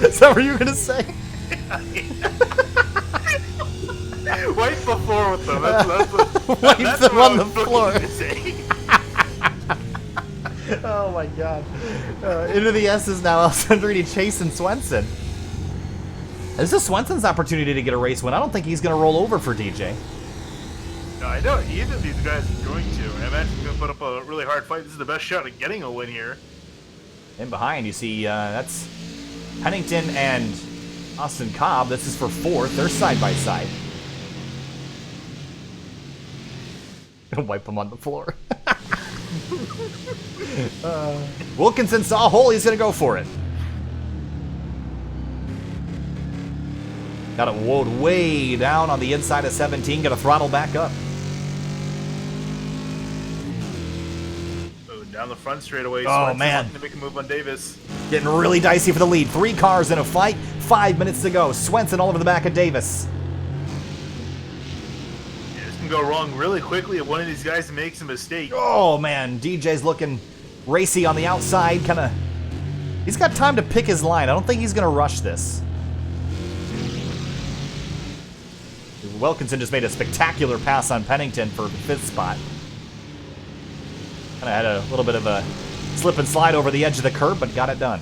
Is that what you were going to say? Wipe the floor with them. Wipe them on the floor. Oh my god. Into the S's now. Alessandrini chasing Swenson. This is Swenson's opportunity to get a race win. I don't think he's going to roll over for DJ. No, I don't. Either of these guys are going to. I imagine he's going to put up a really hard fight. This is the best shot at getting a win here. In behind, you see, that's Pennington and Austin Cobb. This is for 4th. They're side by side. Wipe them on the floor. Wilkinson saw a hole. He's going to go for it. Got it woed way down on the inside of 17. Got to throttle back up. Down the front straightaway. Oh, man. To make a move on Davis. Getting really dicey for the lead. 3 cars in a fight. 5 minutes to go. Swenson all over the back of Davis. Go wrong really quickly if one of these guys makes a mistake. Oh man, DJ's looking racy on the outside, he's got time to pick his line. I don't think he's gonna rush this. Wilkinson just made a spectacular pass on Pennington for 5th spot. Kinda had a little bit of a slip and slide over the edge of the curb, but got it done.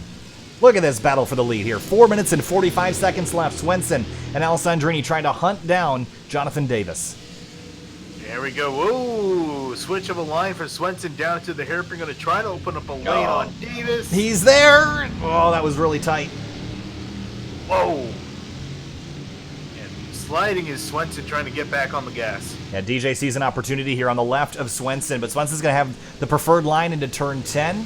Look at this battle for the lead here. 4 minutes and 45 seconds left. Swenson and Alessandrini trying to hunt down Jonathan Davis. There we go. Whoa! Switch of a line for Swenson down to the hairpin. Going to try to open up a lane on Davis. He's there. Oh, that was really tight. Whoa! And sliding is Swenson trying to get back on the gas. Yeah, DJ sees an opportunity here on the left of Swenson, but Swenson's going to have the preferred line into turn 10.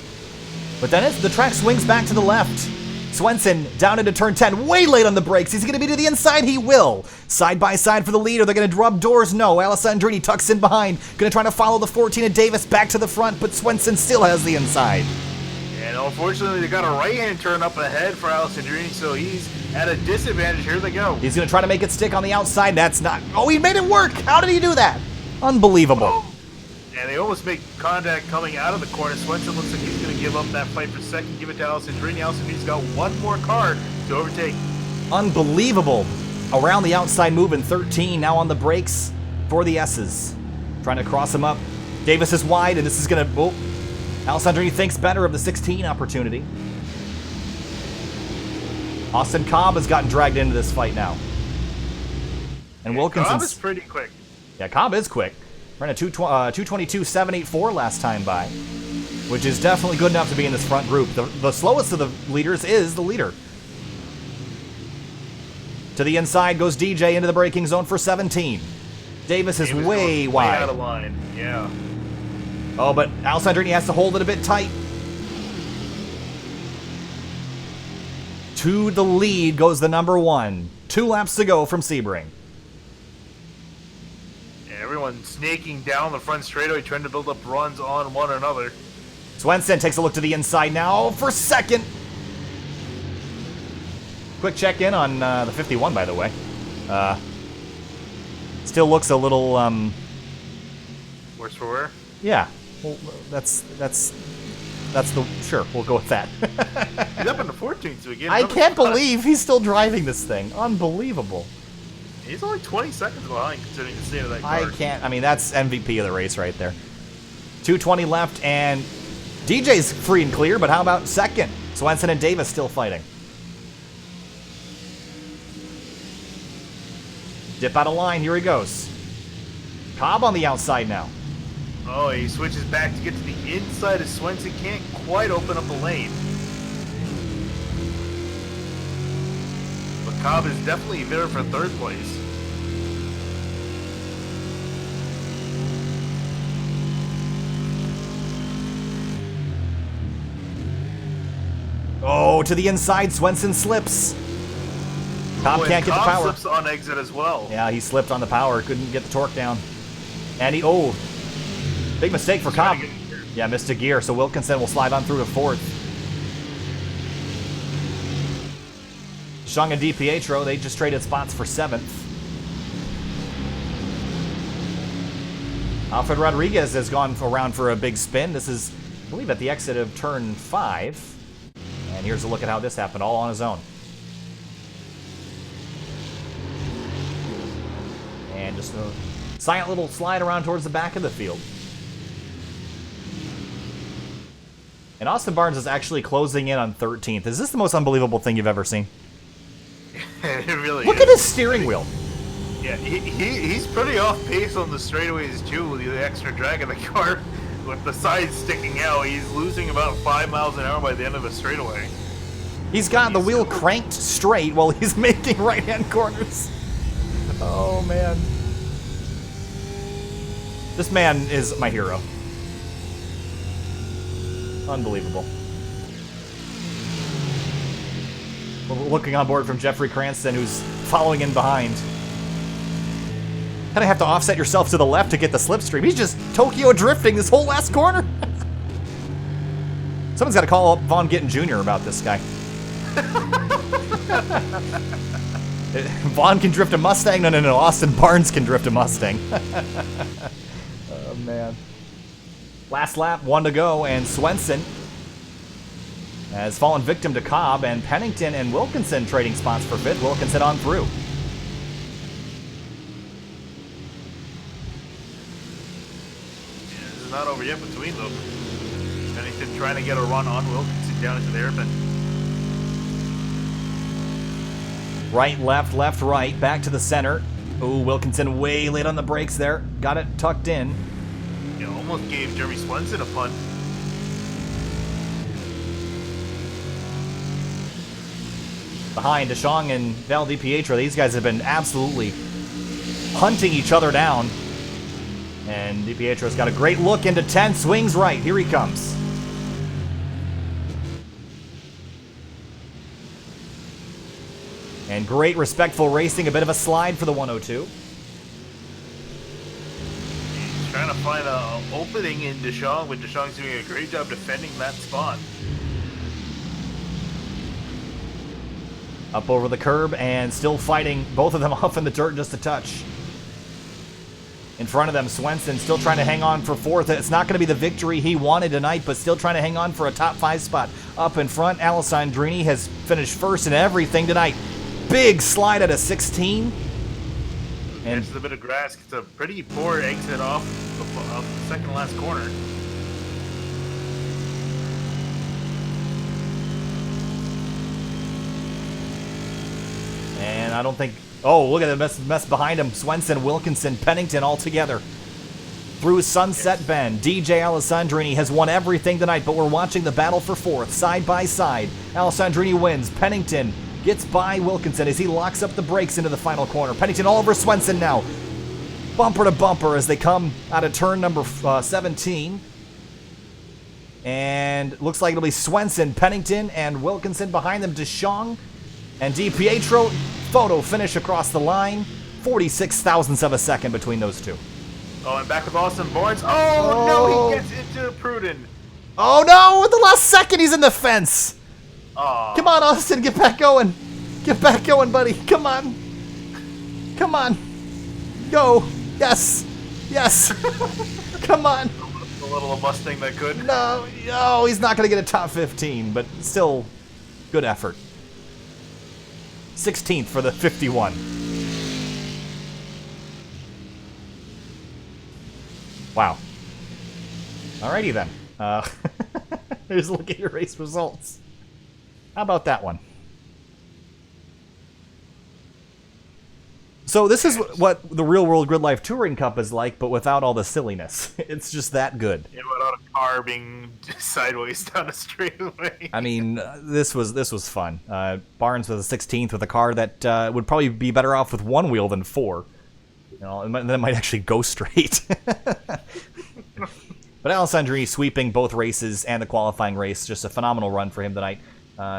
But then the track swings back to the left. Swenson down into turn 10, way late on the brakes. Is he going to be to the inside? He will. Side by side for the lead. Are they going to rub doors? No. Alessandrini tucks in behind. Going to try to follow the 14 of Davis back to the front, but Swenson still has the inside. And unfortunately, they got a right-hand turn up ahead for Alessandrini, so he's at a disadvantage. Here they go. He's going to try to make it stick on the outside. That's not... Oh, he made it work. How did he do that? Unbelievable. Oh. And they almost make contact coming out of the corner. Swenson looks like he's going to give up that fight for second, give it to Alessandrini. Alessandrini's got one more car to overtake. Unbelievable. Around the outside move in 13, now on the brakes for the S's. Trying to cross him up. Davis is wide, and this is going to... Oh, Alessandrini thinks better of the 16 opportunity. Austin Cobb has gotten dragged into this fight now. And Wilkinson's... Cobb is pretty quick. Yeah, Cobb is quick. Ran a 222.784 last time by, which is definitely good enough to be in this front group. The slowest of the leaders is the leader. To the inside goes DJ into the braking zone for 17. Davis is way wide. Out of line, yeah. Oh, but Alessandrini has to hold it a bit tight. To the lead goes the number 1. 2 laps to go from Sebring. Everyone snaking down the front straightaway, trying to build up runs on one another. Swenson takes a look to the inside now for second. Quick check-in on the 51, by the way. Still looks a little... Worse for wear? Yeah. Well, that's the... Sure, we'll go with that. He's up in the 14th, so again... I can't believe he's still driving this thing. Unbelievable. He's only 20 seconds behind, considering the state of that car. I can't... I mean, that's MVP of the race right there. 2:20 left, and DJ's free and clear, but how about second? Swenson and Davis still fighting. Dip out of line, here he goes. Cobb on the outside now. Oh, he switches back to get to the inside as Swenson can't quite open up the lane. But Cobb is definitely there for third place. Oh, to the inside, Swenson slips. Cobb can't get the power. Slips on exit as well. Yeah, he slipped on the power, couldn't get the torque down. And he, oh, big mistake for Cobb. Yeah, missed a gear, so Wilkinson will slide on through to fourth. Shang and DiPietro, they just traded spots for seventh. Alfred Rodriguez has gone around for a big spin. This is, I believe, at the exit of turn 5. And here's a look at how this happened, all on his own. And just a silent little slide around towards the back of the field. And Austin Barnes is actually closing in on 13th. Is this the most unbelievable thing you've ever seen? It really Look is. at his steering wheel. Yeah, he's pretty off pace on the straightaways too, with the extra drag of the car. With the sides sticking out, he's losing about 5 miles an hour by the end of the straightaway. He's got the wheel cranked straight while he's making right-hand corners. Oh, man. This man is my hero. Unbelievable. We're looking on board from Jeffrey Cranston, who's following in behind. Kind of have to offset yourself to the left to get the slipstream. He's just Tokyo drifting this whole last corner. Someone's got to call up Vaughn Gittin Jr. about this guy. Vaughn can drift a Mustang. No. Austin Barnes can drift a Mustang. Oh, man. Last lap, 1 to go, and Swenson has fallen victim to Cobb, and Pennington and Wilkinson trading spots for fifth. Wilkinson on through. Yeah, this is not over yet between them. Pennington trying to get a run on Wilkinson down into the hairpin. Right, left, right, back to the center. Ooh, Wilkinson way late on the brakes there. Got it tucked in. You almost gave Jeremy Swenson a punt. Behind DeShong and Val DiPietro, these guys have been absolutely hunting each other down. And DiPietro's got a great look into 10, swings right. Here he comes. And great respectful racing, a bit of a slide for the 102. He's trying to find an opening in DeShong, but DeShong's doing a great job defending that spot. Up over the curb and still fighting both of them off in the dirt just a touch. In front of them, Swenson still trying to hang on for fourth. It's not going to be the victory he wanted tonight, but still trying to hang on for a top 5 spot. Up in front, Alessandrini has finished first in everything tonight. Big slide at a 16. And it's a bit of grass. It's a pretty poor exit off the second last corner. And I don't think... Oh, look at the mess behind him. Swenson, Wilkinson, Pennington all together. Through Sunset Bend, DJ Alessandrini has won everything tonight, but we're watching the battle for fourth, side by side. Alessandrini wins. Pennington gets by Wilkinson as he locks up the brakes into the final corner. Pennington all over Swenson now. Bumper to bumper as they come out of turn number 17. And looks like it'll be Swenson, Pennington, and Wilkinson behind them. DeShong and DiPietro. Photo finish across the line. 46 thousandths of a second between those two. Oh, and back with Austin Barnes. Oh, no, he gets into Pruden. Oh, no, at the last second, he's in the fence. Aw. Come on, Austin, get back going. Get back going, buddy. Come on. Come on. Go. Yes. Yes. Come on. A little Mustang that could. No, he's not going to get a top 15, but still good effort. 16th for the 51. Wow. Alrighty then. Here's a look at your race results. How about that one? So this is what the Real World Grid Life Touring Cup is like, but without all the silliness. It's just that good. Yeah, without a car being sideways down the straightaway. I mean, this was fun. Barnes was a 16th with a car that would probably be better off with one wheel than four. You know, and that might actually go straight. But Alessandrini sweeping both races and the qualifying race. Just a phenomenal run for him tonight.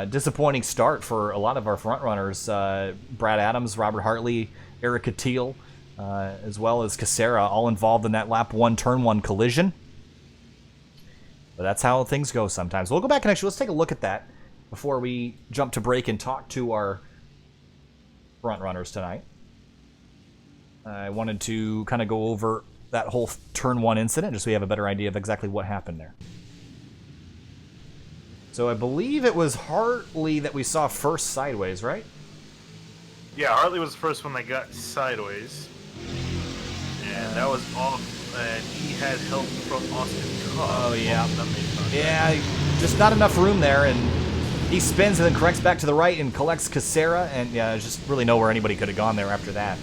Disappointing start for a lot of our front runners. Brad Adams, Robert Hartley, Eric Attil, as well as Casera, all involved in that lap 1, turn 1 collision. But that's how things go sometimes. We'll go back and actually let's take a look at that before we jump to break and talk to our front runners tonight. I wanted to kind of go over that whole turn 1 incident just so we have a better idea of exactly what happened there. So I believe it was Hartley that we saw first sideways, right? Yeah, Hartley was the first one that got sideways. And that was off, and he had help from Austin Cobb. Oh, yeah. Yeah, just not enough room there, and he spins and then corrects back to the right and collects Casera, and yeah, there's just really nowhere anybody could have gone there after that.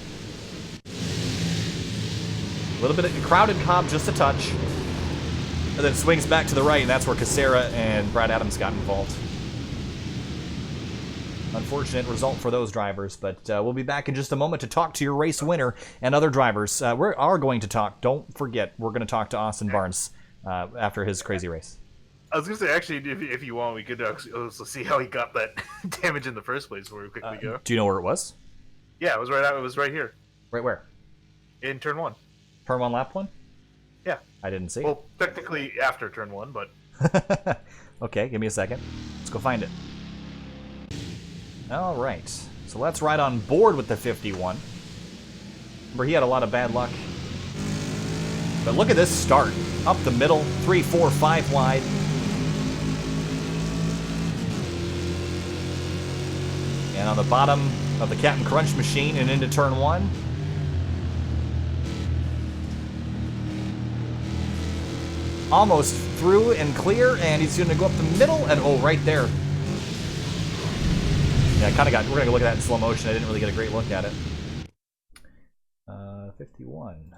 A little bit of crowded Cobb, just a touch. And then swings back to the right, and that's where Casera and Brad Adams got involved. Unfortunate result for those drivers, but we'll be back in just a moment to talk to your race winner and other drivers. We are going to talk, don't forget, we're going to talk to Austin Barnes after his crazy race. I was going to say, actually, if you want, we could also see how he got that damage in the first place before we quickly go. Do you know where it was? Yeah, it was right out. It was right here. Right where? In turn 1. Turn 1, lap 1? Yeah. I didn't see it. Well, technically after turn 1, but... Okay, give me a second. Let's go find it. All right. So let's ride on board with the 51. Remember, he had a lot of bad luck. But look at this start. Up the middle, 3, 4, 5 wide. And on the bottom of the Captain Crunch machine and into turn 1. Almost through and clear, and he's going to go up the middle, and oh, right there. Yeah, we're gonna look at that in slow motion. I didn't really get a great look at it. 51.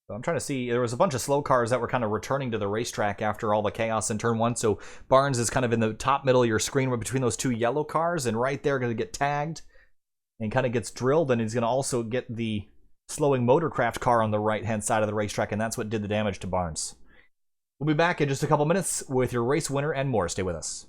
So I'm trying to see, there was a bunch of slow cars that were kind of returning to the racetrack after all the chaos in turn 1, so Barnes is kind of in the top middle of your screen between those 2 yellow cars, and right there going to get tagged and kind of gets drilled, and he's going to also get the slowing Motorcraft car on the right-hand side of the racetrack, and that's what did the damage to Barnes. We'll be back in just a couple minutes with your race winner and more. Stay with us.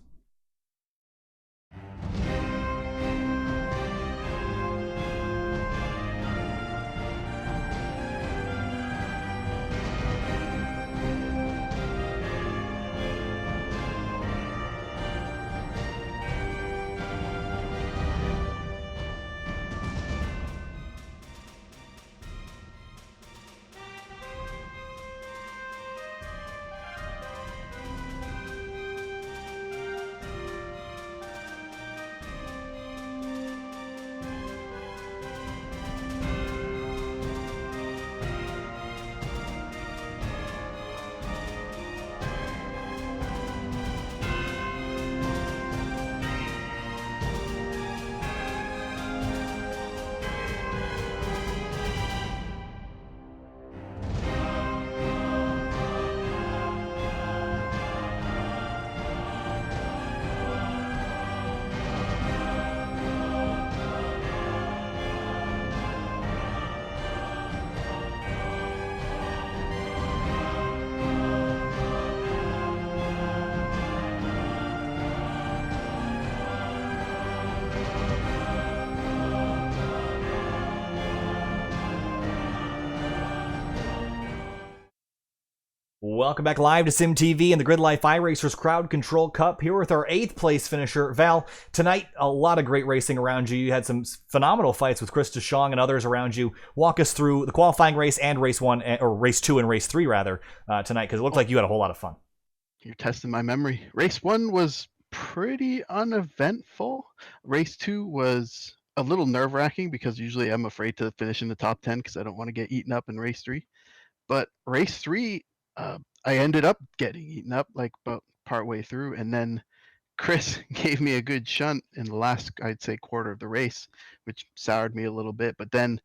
Welcome back live to SimTV and the Grid Life iRacers Crowd Control Cup here with our 8th place finisher, Val. Tonight, a lot of great racing around you. You had some phenomenal fights with Chris DeShong and others around you. Walk us through the qualifying race and race 1, or race 2 and race 3 rather, tonight, because it looked like you had a whole lot of fun. You're testing my memory. Race 1 was pretty uneventful. Race 2 was a little nerve-wracking because usually I'm afraid to finish in the top 10 because I don't want to get eaten up in race 3. But race 3, I ended up getting eaten up like about partway through, and then Chris gave me a good shunt in the last, I'd say, quarter of the race, which soured me a little bit. But then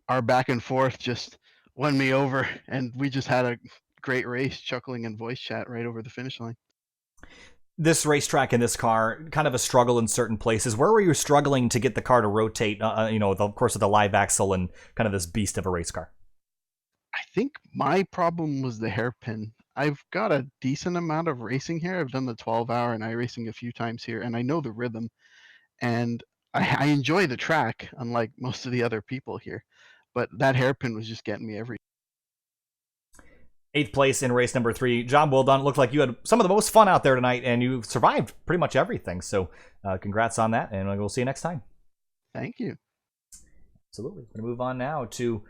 our back and forth just won me over, and we just had a great race, chuckling and voice chat right over the finish line. This racetrack and this car, kind of a struggle in certain places. Where were you struggling to get the car to rotate, of course, with the live axle and kind of this beast of a race car? I think my problem was the hairpin. I've got a decent amount of racing here. I've done the 12-hour and iRacing a few times here, and I know the rhythm, and I enjoy the track, unlike most of the other people here. But that hairpin was just getting me every. 8th place in race number 3. John, well done. It looked like you had some of the most fun out there tonight, and you survived pretty much everything. So congrats on that, and we'll see you next time. Thank you. Absolutely. We're going to move on now to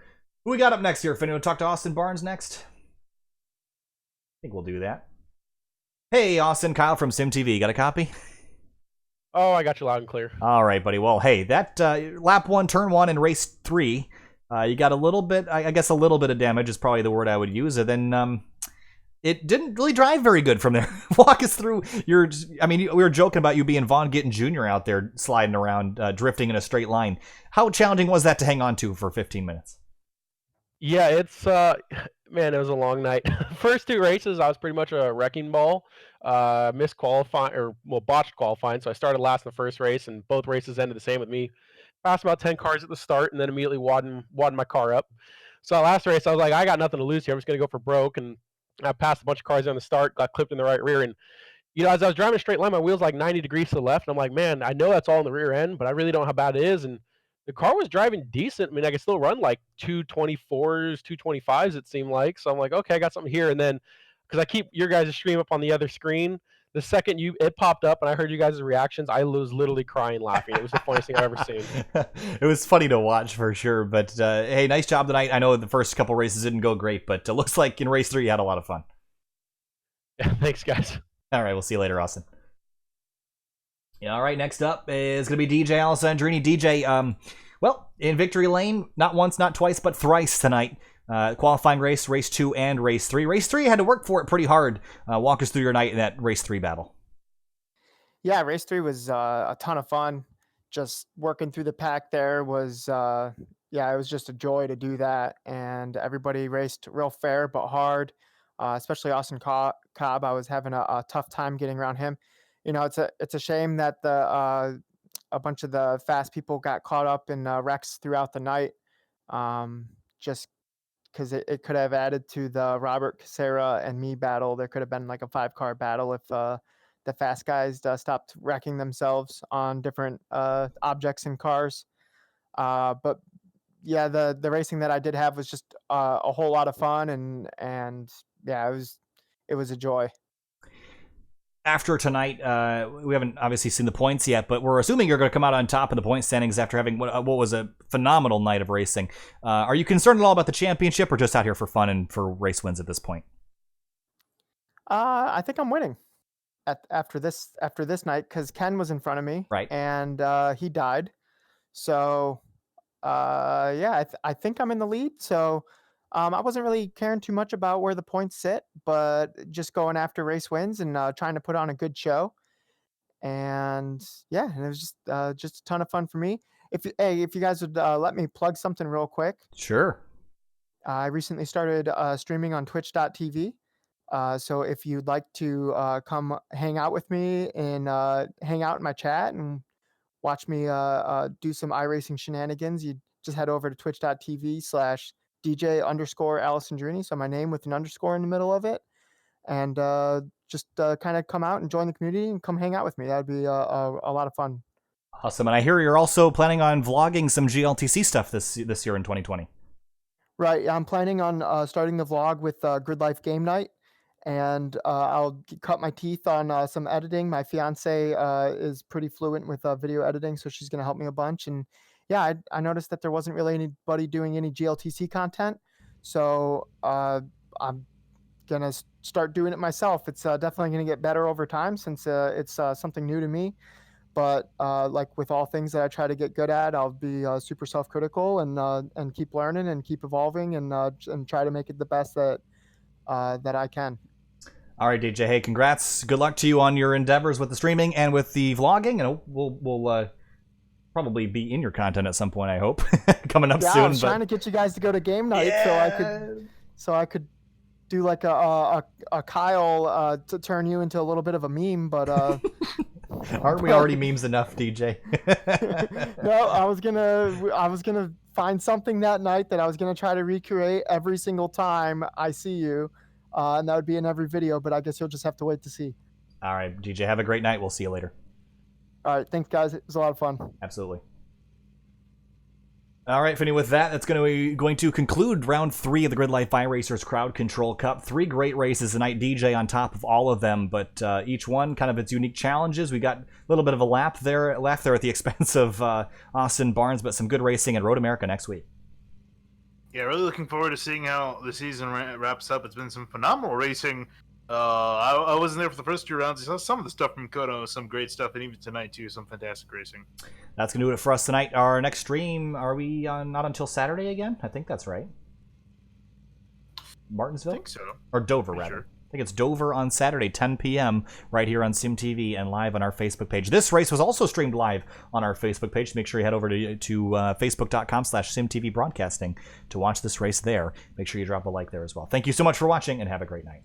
who we got up next here. If anyone talk to Austin Barnes next, I think we'll do that. Hey, Austin, Kyle from SimTV. Got a copy? Oh, I got you loud and clear. All right, buddy. Well, hey, that lap 1, turn 1 in race 3, you got a little bit, I guess a little bit of damage is probably the word I would use. And then it didn't really drive very good from there. Walk us through we were joking about you being Vaughn Gittin Jr. out there sliding around, drifting in a straight line. How challenging was that to hang on to for 15 minutes? Yeah, it's man, it was a long night. First 2 races, I was pretty much a wrecking ball. Missed qualifying, botched qualifying. So I started last in the first race, and both races ended the same with me. Passed about 10 cars at the start, and then immediately wadded my car up. So that last race, I was like, I got nothing to lose here. I'm just gonna go for broke, and I passed a bunch of cars on the start, got clipped in the right rear, and as I was driving a straight line, my wheel's like 90 degrees to the left, and I'm like, man, I know that's all in the rear end, but I really don't know how bad it is. And the car was driving decent. I mean, I could still run like 224s, 225s, it seemed like. So I'm like, okay, I got something here. And then, because I keep your guys' stream up on the other screen, the second it popped up and I heard you guys' reactions, I was literally crying laughing. It was the funniest thing I've ever seen. It was funny to watch for sure. But hey, nice job tonight. I know the first couple races didn't go great, but it looks like in race 3 you had a lot of fun. Yeah, thanks, guys. All right, we'll see you later, Austin. Yeah, all right, next up is going to be DJ Alessandrini. DJ, well, in victory lane, not once, not twice, but thrice tonight. Qualifying race, race 2, and race 3. Race 3 had to work for it pretty hard. Walk us through your night in that race 3 battle. Yeah, race 3 was a ton of fun. Just working through the pack there was, yeah, it was just a joy to do that. And everybody raced real fair but hard, especially Austin Cobb. I was having a tough time getting around him. It's a shame that a bunch of the fast people got caught up in wrecks throughout the night. Just because it could have added to the Robert Casera and me battle. There could have been like a 5-car battle if the fast guys stopped wrecking themselves on different objects and cars. But yeah, the racing that I did have was just a whole lot of fun, and yeah, it was a joy. After tonight, we haven't obviously seen the points yet, but we're assuming you're going to come out on top of the point standings after having what was a phenomenal night of racing. Are you concerned at all about the championship, or just out here for fun and for race wins at this point? I think I'm winning after this night because Ken was in front of me, Right. and he died. So yeah, I think I'm in the lead. So I wasn't really caring too much about where the points sit, but just going after race wins and trying to put on a good show. And yeah, and it was just a ton of fun for me. If you guys would let me plug something real quick, Sure. I recently started streaming on Twitch.tv. So if you'd like to come hang out with me and hang out in my chat and watch me do some iRacing shenanigans, you just head over to twitch.tv/DJ_Allison. So my name with an underscore in the middle of it. And just kind of come out and join the community and come hang out with me. That would be a lot of fun. Awesome. And I hear you're also planning on vlogging some GLTC stuff this year in 2020. Right. I'm planning on starting the vlog with Grid Life Game Night. And I'll cut my teeth on some editing. My fiance is pretty fluent with video editing, so she's going to help me a bunch. And yeah, I noticed that there wasn't really anybody doing any GLTC content. So I'm going to start doing it myself. It's definitely going to get better over time since it's something new to me. But like with all things that I try to get good at, I'll be super self-critical and keep learning and keep evolving and try to make it the best that I can. All right, DJ. Hey, congrats. Good luck to you on your endeavors with the streaming and with the vlogging. And we'll probably be in your content at some point, I hope, coming up soon. Yeah, I was trying to get you guys to go to game night so I could do like a Kyle to turn you into a little bit of a meme, but aren't we already memes enough, DJ? No, I was gonna find something that night that I was gonna try to recreate every single time I see you, and that would be in every video. But I guess you'll just have to wait to see. All right, DJ. Have a great night. We'll see you later. All right, thanks, guys. It was a lot of fun. Absolutely. All right, Finney, with that, that's going to conclude round 3 of the Grid Life iRacers Crowd Control Cup. 3 great races tonight, DJ on top of all of them, but each one kind of its unique challenges. We got a little bit of a laugh there at the expense of Austin Barnes, but some good racing in Road America next week. Yeah, really looking forward to seeing how the season wraps up. It's been some phenomenal racing. I wasn't there for the first 2 rounds. I saw some of the stuff from Kono, some great stuff, and even tonight too, some fantastic racing. That's going to do it for us tonight. Our next stream, are we not until Saturday again? I think that's right. Martinsville? I think so. Or Dover, rather. Sure. I think it's Dover on Saturday, 10 p.m., right here on SimTV and live on our Facebook page. This race was also streamed live on our Facebook page. Make sure you head over to facebook.com/SimTV Broadcasting to watch this race there. Make sure you drop a like there as well. Thank you so much for watching, and have a great night.